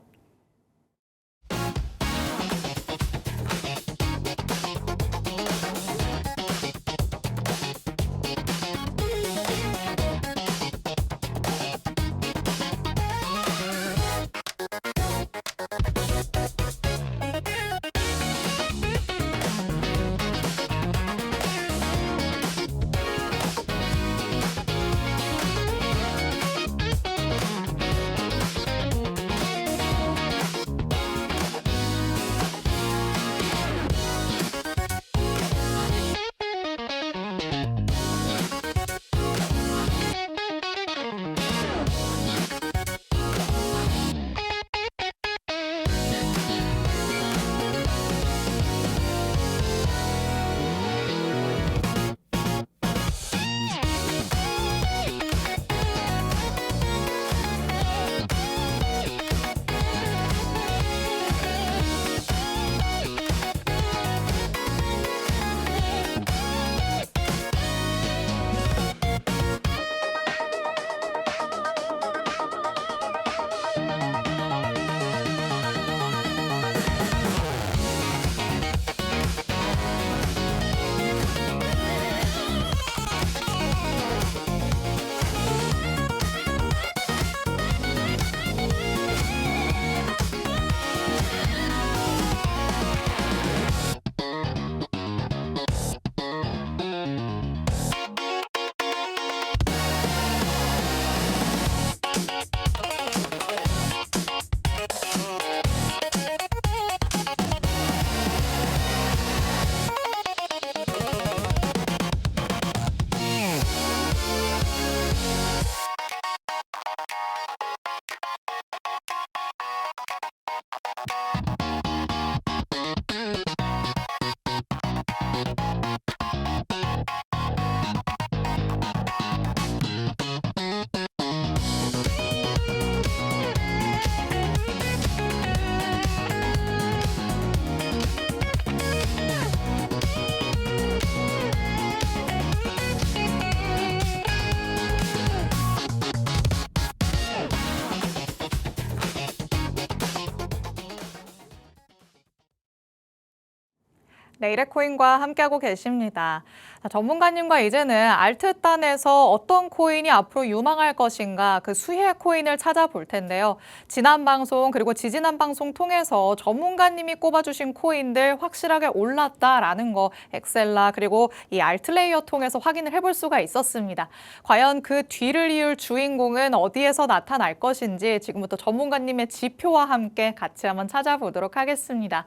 내일의 코인과 함께하고 계십니다. 자, 전문가님과 이제는 알트단에서 어떤 코인이 앞으로 유망할 것인가 그 수혜 코인을 찾아볼 텐데요. 지난 방송 그리고 지지난 방송 통해서 전문가님이 꼽아주신 코인들 확실하게 올랐다라는 거 엑셀라 그리고 이 알트레이어 통해서 확인을 해볼 수가 있었습니다. 과연 그 뒤를 이을 주인공은 어디에서 나타날 것인지 지금부터 전문가님의 지표와 함께 같이 한번 찾아보도록 하겠습니다.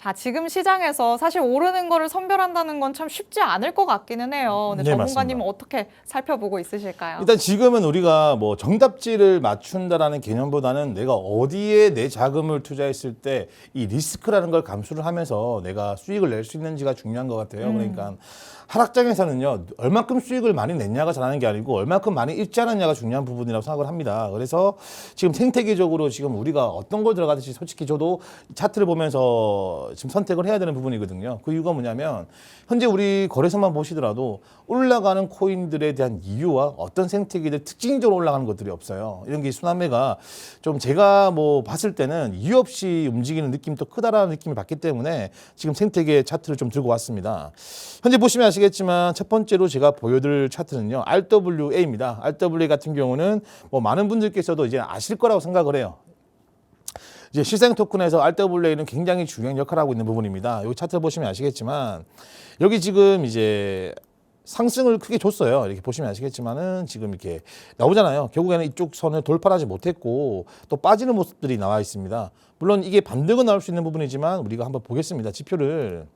자, 지금 시장에서 사실 오르는 거를 선별한다는 건 참 쉽지 않을 것 같기는 해요. 근데 네, 전문가님은 맞습니다. 어떻게 살펴보고 있으실까요? 일단 지금은 우리가 뭐 정답지를 맞춘다라는 개념보다는 내가 어디에 내 자금을 투자했을 때 이 리스크라는 걸 감수를 하면서 내가 수익을 낼 수 있는지가 중요한 것 같아요. 그러니까 하락장에서는요, 얼만큼 수익을 많이 냈냐가 잘하는 게 아니고 얼만큼 많이 잃지 않았냐가 중요한 부분이라고 생각을 합니다. 그래서 지금 생태계적으로 지금 우리가 어떤 걸 들어가든지 솔직히 저도 차트를 보면서 지금 선택을 해야 되는 부분이거든요. 그 이유가 뭐냐면 현재 우리 거래소만 보시더라도 올라가는 코인들에 대한 이유와 어떤 생태계들 특징적으로 올라가는 것들이 없어요. 이런 게 순환매가 좀 제가 뭐 봤을 때는 이유 없이 움직이는 느낌이 또 크다라는 느낌을 받기 때문에 지금 생태계 차트를 좀 들고 왔습니다. 현재 보시면 아시겠지만 첫 번째로 제가 보여드릴 차트는요, RWA입니다. RWA 같은 경우는 뭐 많은 분들께서도 이제 아실 거라고 생각을 해요. 이제 실생 토큰에서 RWA는 굉장히 중요한 역할을 하고 있는 부분입니다. 여기 차트 보시면 아시겠지만 여기 지금 이제 상승을 크게 줬어요. 이렇게 보시면 아시겠지만은 지금 이렇게 나오잖아요. 결국에는 이쪽 선을 돌파하지 못했고 또 빠지는 모습들이 나와 있습니다. 물론 이게 반등은 나올 수 있는 부분이지만 우리가 한번 보겠습니다. 지표를.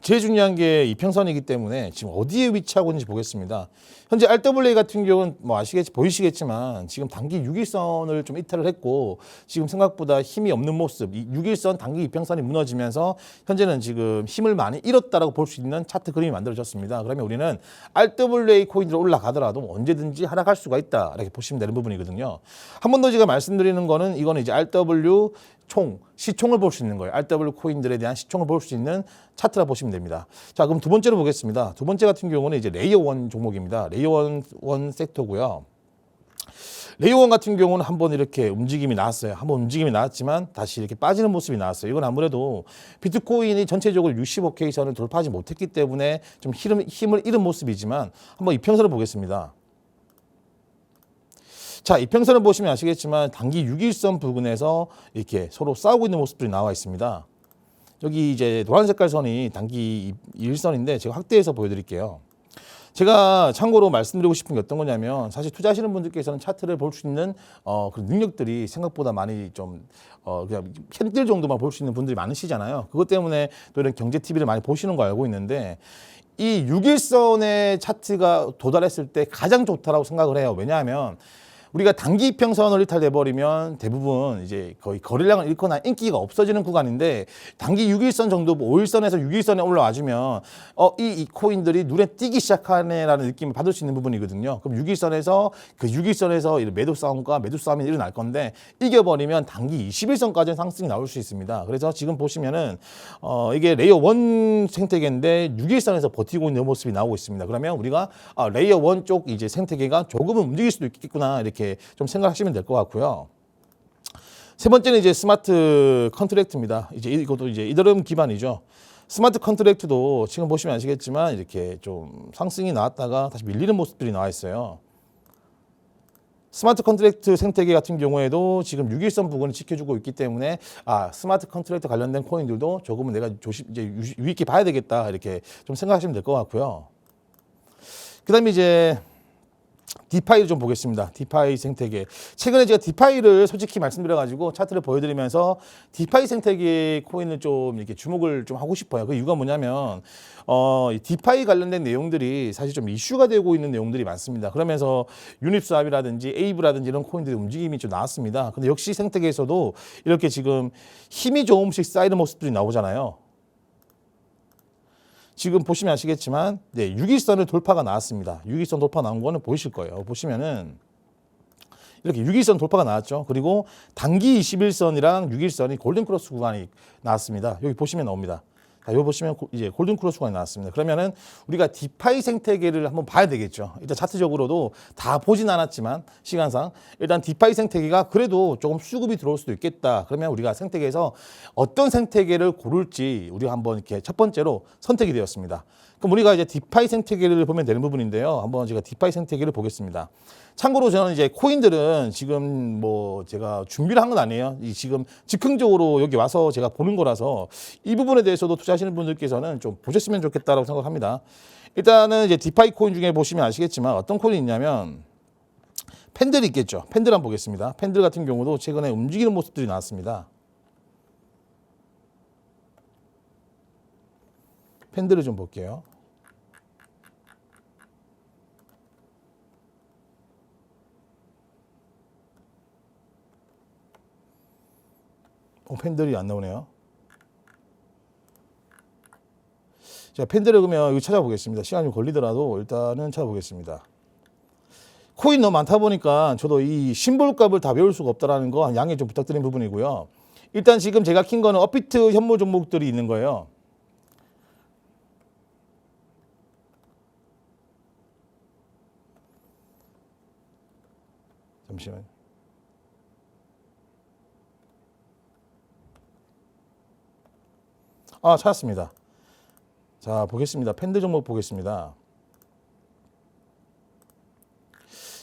제일 중요한 게 이평선이기 때문에 지금 어디에 위치하고 있는지 보겠습니다. 현재 RWA 같은 경우는 뭐 보이시겠지만 지금 단기 6일선을 좀 이탈을 했고 지금 생각보다 힘이 없는 모습, 이 6일선 단기 이평선이 무너지면서 현재는 지금 힘을 많이 잃었다라고 볼 수 있는 차트 그림이 만들어졌습니다. 그러면 우리는 RWA 코인들이 올라가더라도 언제든지 하락할 수가 있다 이렇게 보시면 되는 부분이거든요. 한 번 더 제가 말씀드리는 거는 이거는 이제 RW 시총을 볼 수 있는 거예요. RW 코인들에 대한 시총을 볼 수 있는 차트라 보시면 됩니다. 자, 그럼 두 번째로 보겠습니다. 두 번째 같은 경우는 이제 레이어 1 종목입니다. 레이어 1 섹터고요. 레이어 1 같은 경우는 한번 이렇게 움직임이 나왔어요. 한번 움직임이 나왔지만 다시 이렇게 빠지는 모습이 나왔어요. 이건 아무래도 비트코인이 전체적으로 65K 선을 돌파하지 못했기 때문에 좀 힘을 잃은 모습이지만 한번 이평선을 보겠습니다. 자, 이평선을 보시면 아시겠지만 단기 6일선 부근에서 이렇게 서로 싸우고 있는 모습들이 나와 있습니다. 여기 이제 노란 색깔 선이 단기 2일선인데 제가 확대해서 보여드릴게요. 제가 참고로 말씀드리고 싶은 게 어떤 거냐면 사실 투자하시는 분들께서는 차트를 볼 수 있는 그런 능력들이 생각보다 많이 좀 그냥 캔들 정도만 볼 수 있는 분들이 많으시잖아요. 그것 때문에 또 이런 경제 TV를 많이 보시는 거 알고 있는데 이 6일선의 차트가 도달했을 때 가장 좋다라고 생각을 해요. 왜냐하면 우리가 단기 이평선을 이탈돼 버리면 대부분 이제 거의 거래량을 잃거나 인기가 없어지는 구간인데 단기 6일선 정도 5일선에서 6일선에 올라와주면 이 코인들이 눈에 띄기 시작하네라는 느낌을 받을 수 있는 부분이거든요. 그럼 6일선에서 매도 싸움이 일어날 건데 이겨버리면 단기 21선까지는 상승이 나올 수 있습니다. 그래서 지금 보시면은 이게 레이어 1 생태계인데 6일선에서 버티고 있는 모습이 나오고 있습니다. 그러면 우리가 레이어 1 쪽 이제 생태계가 조금은 움직일 수도 있겠구나 이렇게 좀 생각하시면 될 것 같고요. 세 번째는 이제 스마트 컨트랙트입니다. 이제 이것도 이제 이더리움 기반이죠. 스마트 컨트랙트도 지금 보시면 아시겠지만 이렇게 좀 상승이 나왔다가 다시 밀리는 모습들이 나와 있어요. 스마트 컨트랙트 생태계 같은 경우에도 지금 6일선 부근을 지켜주고 있기 때문에 스마트 컨트랙트 관련된 코인들도 조금은 내가 이제 유의깊게 봐야 되겠다 이렇게 좀 생각하시면 될 것 같고요. 그다음에 이제 디파이를 좀 보겠습니다. 디파이 생태계. 최근에 제가 디파이를 솔직히 말씀드려가지고 차트를 보여드리면서 디파이 생태계 코인을 좀 이렇게 주목을 좀 하고 싶어요. 그 이유가 뭐냐면 디파이 관련된 내용들이 사실 좀 이슈가 되고 있는 내용들이 많습니다. 그러면서 유닛스왑이라든지 에이브라든지 이런 코인들의 움직임이 좀 나왔습니다. 근데 역시 생태계에서도 이렇게 지금 힘이 조금씩 쌓이는 모습들이 나오잖아요. 지금 보시면 아시겠지만 6일선을 돌파가 나왔습니다. 6일선 돌파 나온 거는 보이실 거예요. 보시면은 이렇게 6일선 돌파가 나왔죠. 그리고 단기 21선이랑 6일선이 골든크로스 구간이 나왔습니다. 여기 보시면 나옵니다. 자, 여기 보시면 이제 골든 크로스가 나왔습니다. 그러면은 우리가 디파이 생태계를 한번 봐야 되겠죠. 일단 차트적으로도 다 보진 않았지만 시간상 일단 디파이 생태계가 그래도 조금 수급이 들어올 수도 있겠다. 그러면 우리가 생태계에서 어떤 생태계를 고를지 우리가 한번 이렇게 첫 번째로 선택이 되었습니다. 그럼 우리가 이제 디파이 생태계를 보면 되는 부분인데요. 한번 제가 디파이 생태계를 보겠습니다. 참고로 저는 이제 코인들은 지금 뭐 제가 준비를 한 건 아니에요. 이 지금 즉흥적으로 여기 와서 제가 보는 거라서 이 부분에 대해서도 투자하시는 분들께서는 좀 보셨으면 좋겠다라고 생각합니다. 일단은 이제 디파이 코인 중에 보시면 아시겠지만 어떤 코인이 있냐면 팬들이 있겠죠. 팬들 한번 보겠습니다. 팬들 같은 경우도 최근에 움직이는 모습들이 나왔습니다. 팬들을 좀 볼게요. 팬들이 안 나오네요. 자, 팬들을 그러면 여기 찾아보겠습니다. 시간이 좀 걸리더라도 일단은 찾아보겠습니다. 코인 너무 많다 보니까 저도 이 심볼값을 다 배울 수가 없다는 거 양해 좀 부탁드리는 부분이고요. 일단 지금 제가 킨 거는 업비트 현물 종목들이 있는 거예요. 잠시만요. 찾았습니다. 자, 보겠습니다. 팬들 종목 보겠습니다.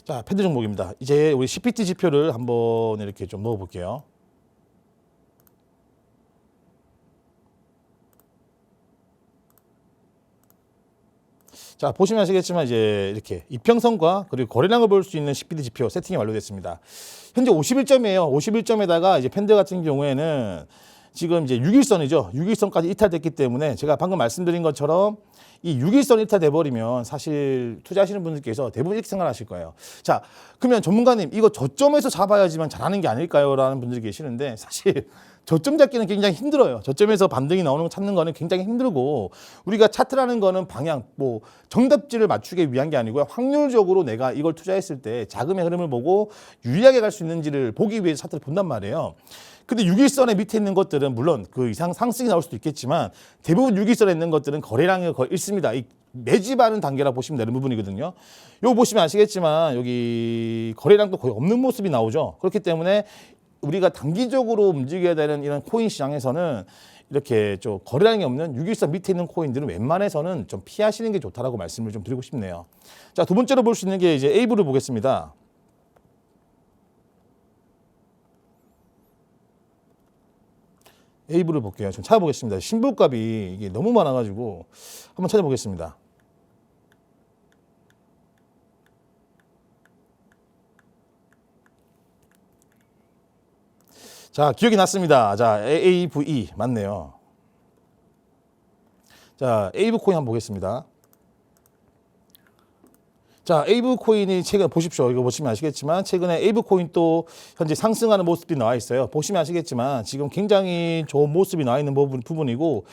자, 팬들 종목입니다. 이제 우리 CPT 지표를 한번 이렇게 좀 넣어 볼게요. 자, 보시면 아시겠지만 이제 이렇게 이평선과 그리고 거래량을 볼 수 있는 CPT 지표 세팅이 완료됐습니다. 현재 51점이에요. 51점에다가 이제 팬들 같은 경우에는 지금 이제 6일선이죠. 6일선까지 이탈됐기 때문에 제가 방금 말씀드린 것처럼 이 6일선 이탈돼 버리면 사실 투자하시는 분들께서 대부분 이렇게 생각하실 거예요. 자, 그러면 전문가님 이거 저점에서 잡아야지만 잘하는 게 아닐까요? 라는 분들이 계시는데 사실 저점 잡기는 굉장히 힘들어요. 저점에서 반등이 나오는 거 찾는 거는 굉장히 힘들고 우리가 차트라는 거는 방향, 뭐 정답지를 맞추기 위한 게 아니고요. 확률적으로 내가 이걸 투자했을 때 자금의 흐름을 보고 유리하게 갈 수 있는지를 보기 위해서 차트를 본단 말이에요. 근데 6일선의 밑에 있는 것들은 물론 그 이상 상승이 나올 수도 있겠지만 대부분 6일선에 있는 것들은 거래량이 거의 있습니다. 이 매집하는 단계라 보시면 되는 부분이거든요. 요거 보시면 아시겠지만 여기 거래량도 거의 없는 모습이 나오죠. 그렇기 때문에 우리가 단기적으로 움직여야 되는 이런 코인 시장에서는 이렇게 좀 거래량이 없는 6일선 밑에 있는 코인들은 웬만해서는 좀 피하시는 게 좋다라고 말씀을 좀 드리고 싶네요. 자, 두 번째로 볼 수 있는 게 이제 에이브를 보겠습니다. 에이브를 볼게요. 좀 찾아보겠습니다. 신불값이 이게 너무 많아가지고 한번 찾아보겠습니다. 자, 기억이 났습니다. 자, AAVE 맞네요. 자, 에이브 코인 한번 보겠습니다. 자, 에이브 코인이 최근 보십시오. 이거 보시면 아시겠지만 최근에 에이브 코인 또 현재 상승하는 모습이 나와 있어요. 보시면 아시겠지만 지금 굉장히 좋은 모습이 나와 있는 부분이고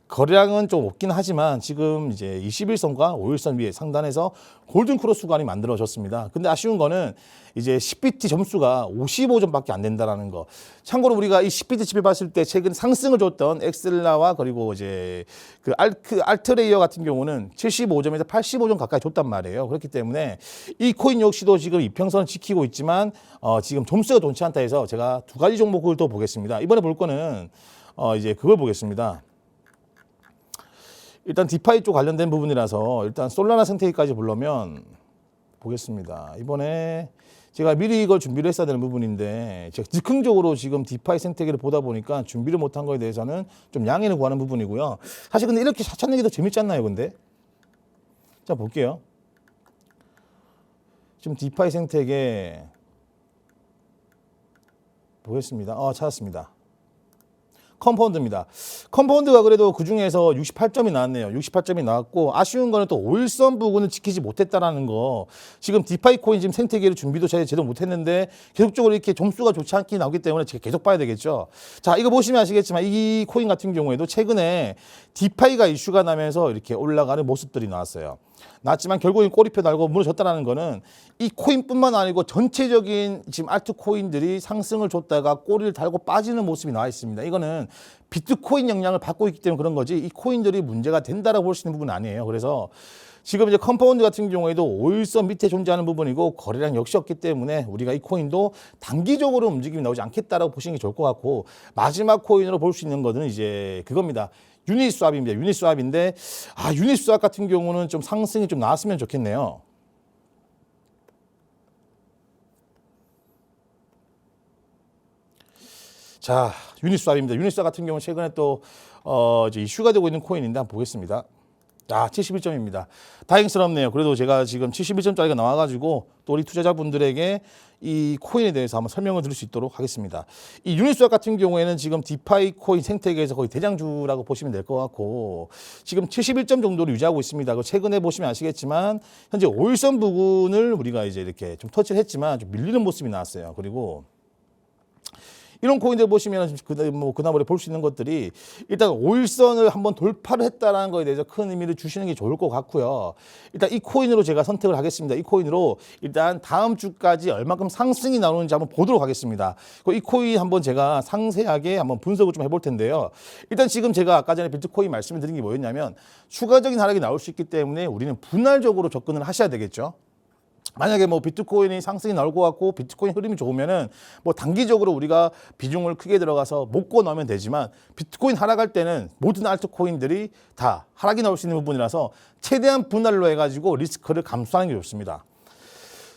거래량은 좀 없긴 하지만 지금 이제 21선과 5일선 위에 상단에서 골든 크로스 구간이 만들어졌습니다. 근데 아쉬운 거는 이제 CPT 점수가 55점밖에 안 된다라는 거. 참고로 우리가 이 CPT 지표 봤을 때 최근 상승을 줬던 엑셀라와 그리고 이제 그 알트레이어 같은 경우는 75점에서 85점 가까이 줬단 말이에요. 그렇기 때문에 이 코인 역시도 지금 이평선을 지키고 있지만 지금 점수가 좋지 않다 해서 제가 두 가지 종목을 또 보겠습니다. 이번에 볼 거는 이제 그걸 보겠습니다. 일단 디파이 쪽 관련된 부분이라서 일단 솔라나 생태계까지 보려면 보겠습니다. 이번에 제가 미리 이걸 준비를 했어야 되는 부분인데 제가 즉흥적으로 지금 디파이 생태계를 보다 보니까 준비를 못한 거에 대해서는 좀 양해를 구하는 부분이고요. 사실 근데 이렇게 찾는 게 더 재밌지 않나요, 근데? 자, 볼게요. 지금 디파이 생태계 보겠습니다. 찾았습니다. 컴파운드입니다. 컴파운드가 그래도 그 중에서 68점이 나왔네요. 68점이 나왔고 아쉬운 거는 또 5일선 부분을 지키지 못했다라는 거. 지금 디파이 코인 지금 생태계를 준비도 제대로 못했는데 계속적으로 이렇게 점수가 좋지 않게 나오기 때문에 제가 계속 봐야 되겠죠. 자, 이거 보시면 아시겠지만 이 코인 같은 경우에도 최근에 디파이가 이슈가 나면서 이렇게 올라가는 모습들이 나왔어요. 났지만 결국엔 꼬리표 달고 무너졌다는 거는 이 코인뿐만 아니고 전체적인 지금 알트 코인들이 상승을 줬다가 꼬리를 달고 빠지는 모습이 나와 있습니다. 이거는 비트코인 영향을 받고 있기 때문에 그런 거지 이 코인들이 문제가 된다라고 볼 수 있는 부분은 아니에요. 그래서 지금 이제 컴파운드 같은 경우에도 5일선 밑에 존재하는 부분이고 거래량 역시 없기 때문에 우리가 이 코인도 단기적으로 움직임이 나오지 않겠다라고 보시는 게 좋을 것 같고, 마지막 코인으로 볼 수 있는 것은 이제 그겁니다. 유니스왑입니다. 유니스왑인데 유니스왑 같은 경우는 좀 상승이 좀 나왔으면 좋겠네요. 자, 유니스왑입니다. 유니스왑 같은 경우는 최근에 또 이제 이슈가 되고 있는 코인인데 한번 보겠습니다. 71점입니다. 다행스럽네요. 그래도 제가 지금 71점짜리가 나와가지고 또 우리 투자자분들에게 이 코인에 대해서 한번 설명을 드릴 수 있도록 하겠습니다. 이 유니스왑 같은 경우에는 지금 디파이 코인 생태계에서 거의 대장주라고 보시면 될 것 같고, 지금 71점 정도를 유지하고 있습니다. 최근에 보시면 아시겠지만 현재 5일선 부근을 우리가 이제 이렇게 좀 터치를 했지만 좀 밀리는 모습이 나왔어요. 그리고 이런 코인들 보시면 그나마 볼 수 있는 것들이 일단 5일선을 한번 돌파를 했다는 거에 대해서 큰 의미를 주시는 게 좋을 것 같고요. 일단 이 코인으로 제가 선택을 하겠습니다. 이 코인으로 일단 다음 주까지 얼마큼 상승이 나오는지 한번 보도록 하겠습니다. 이 코인 한번 제가 상세하게 한번 분석을 좀 해볼 텐데요. 일단 지금 제가 아까 전에 비트코인 말씀을 드린 게 뭐였냐면 추가적인 하락이 나올 수 있기 때문에 우리는 분할적으로 접근을 하셔야 되겠죠. 만약에 비트코인이 상승이 나올 것 같고 비트코인 흐름이 좋으면은 단기적으로 우리가 비중을 크게 들어가서 먹고 나오면 되지만, 비트코인 하락할 때는 모든 알트코인들이 다 하락이 나올 수 있는 부분이라서 최대한 분할로 해가지고 리스크를 감수하는 게 좋습니다.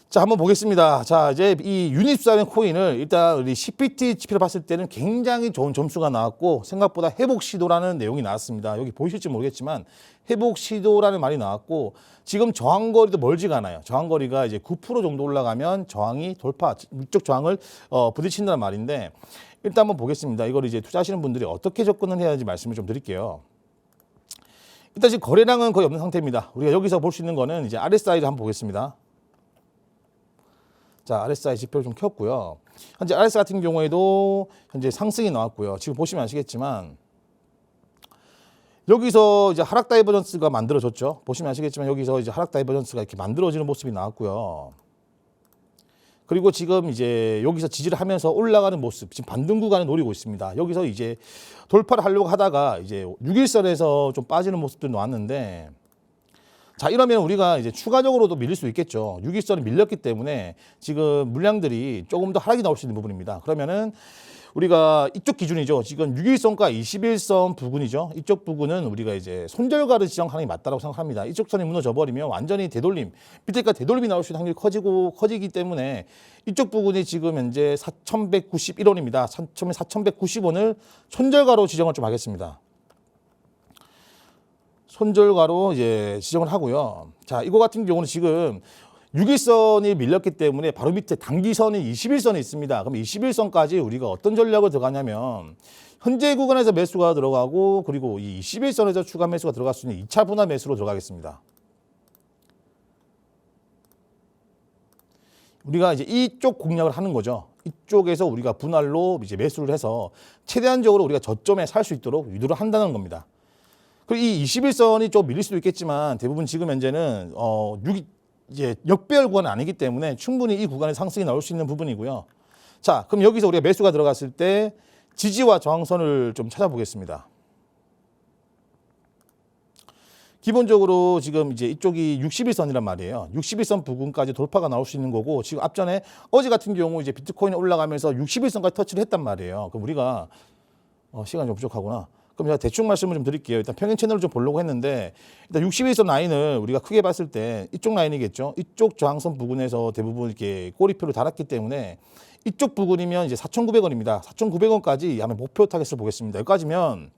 자, 한번 보겠습니다. 자, 이제 이 유니스왑 코인을 일단 우리 CPT 지표를 봤을 때는 굉장히 좋은 점수가 나왔고 생각보다 회복 시도라는 내용이 나왔습니다. 여기 보이실지 모르겠지만 회복 시도라는 말이 나왔고, 지금 저항거리도 멀지가 않아요. 저항거리가 이제 9% 정도 올라가면 저항이 돌파, 위쪽 저항을 부딪힌다는 말인데, 일단 한번 보겠습니다. 이걸 이제 투자하시는 분들이 어떻게 접근을 해야 하는지 말씀을 좀 드릴게요. 일단 지금 거래량은 거의 없는 상태입니다. 우리가 여기서 볼 수 있는 거는 이제 RSI를 한번 보겠습니다. 자, RSI 지표를 좀 켰고요. 현재 RSI 같은 경우에도 현재 상승이 나왔고요. 지금 보시면 아시겠지만 여기서 이제 하락 다이버전스가 만들어졌죠. 보시면 아시겠지만 여기서 이제 하락 다이버전스가 이렇게 만들어지는 모습이 나왔고요. 그리고 지금 이제 여기서 지지를 하면서 올라가는 모습, 지금 반등 구간을 노리고 있습니다. 여기서 이제 돌파를 하려고 하다가 이제 6일선에서 좀 빠지는 모습도 나왔는데, 자, 이러면 우리가 이제 추가적으로도 밀릴 수 있겠죠. 6일선이 밀렸기 때문에 지금 물량들이 조금 더 하락이 나올 수 있는 부분입니다. 그러면은 우리가 이쪽 기준이죠. 지금 6일선과 21선 부근이죠. 이쪽 부근은 우리가 이제 손절가를 지정하는 게 맞다고 생각합니다. 이쪽 선이 무너져 버리면 완전히 되돌림, 밑에까지 되돌림이 나올 수 있는 확률이 커지기 때문에 이쪽 부분이 지금 현재 4,191원입니다. 4,190원을 손절가로 지정을 좀 하겠습니다. 손절가로 이제 지정을 하고요. 자, 이거 같은 경우는 지금 6일선이 밀렸기 때문에 바로 밑에 단기선이 21선이 있습니다. 그럼 21선까지 우리가 어떤 전략을 들어가냐면 현재 구간에서 매수가 들어가고, 그리고 이 21선에서 추가 매수가 들어갈 수 있는 2차 분할 매수로 들어가겠습니다. 우리가 이제 이쪽 공략을 하는 거죠. 이쪽에서 우리가 분할로 이제 매수를 해서 최대한적으로 우리가 저점에 살 수 있도록 유도를 한다는 겁니다. 그리고 이 21선이 좀 밀릴 수도 있겠지만 대부분 지금 현재는 이제 역배열 구간은 아니기 때문에 충분히 이 구간에 상승이 나올 수 있는 부분이고요. 자, 그럼 여기서 우리가 매수가 들어갔을 때 지지와 저항선을 좀 찾아보겠습니다. 기본적으로 지금 이제 이쪽이 61선이란 말이에요. 61선 부근까지 돌파가 나올 수 있는 거고, 지금 앞전에 어제 같은 경우 이제 비트코인이 올라가면서 61선까지 터치를 했단 말이에요. 그럼 우리가 시간이 좀 부족하구나. 그럼 제가 대충 말씀을 좀 드릴게요. 일단 평행 채널을 좀 보려고 했는데, 일단 61선 라인을 우리가 크게 봤을 때 이쪽 라인이겠죠. 이쪽 저항선 부근에서 대부분 이렇게 꼬리표를 달았기 때문에 이쪽 부근이면 이제 4,900원입니다. 4,900원까지 한번 목표 타겟을 보겠습니다. 여기까지면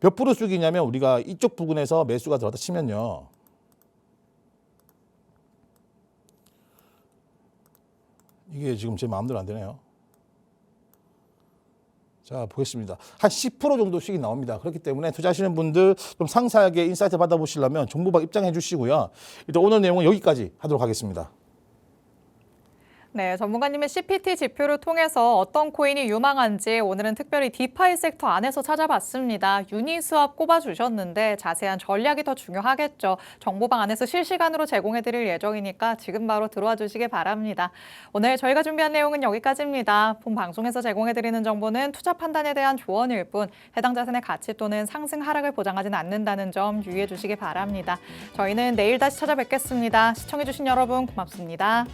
몇 프로 수익이냐면 우리가 이쪽 부근에서 매수가 들어갔다 치면요. 이게 지금 제 마음대로 안 되네요. 자, 보겠습니다. 한 10% 정도 수익이 나옵니다. 그렇기 때문에 투자하시는 분들 좀 상세하게 인사이트 받아보시려면 정보박 입장해 주시고요. 일단 오늘 내용은 여기까지 하도록 하겠습니다. 네, 전문가님의 CPT 지표를 통해서 어떤 코인이 유망한지 오늘은 특별히 디파이 섹터 안에서 찾아봤습니다. 유니스왑 꼽아주셨는데 자세한 전략이 더 중요하겠죠. 정보방 안에서 실시간으로 제공해드릴 예정이니까 지금 바로 들어와 주시기 바랍니다. 오늘 저희가 준비한 내용은 여기까지입니다. 본 방송에서 제공해드리는 정보는 투자 판단에 대한 조언일 뿐 해당 자산의 가치 또는 상승 하락을 보장하지는 않는다는 점 유의해 주시기 바랍니다. 저희는 내일 다시 찾아뵙겠습니다. 시청해주신 여러분 고맙습니다.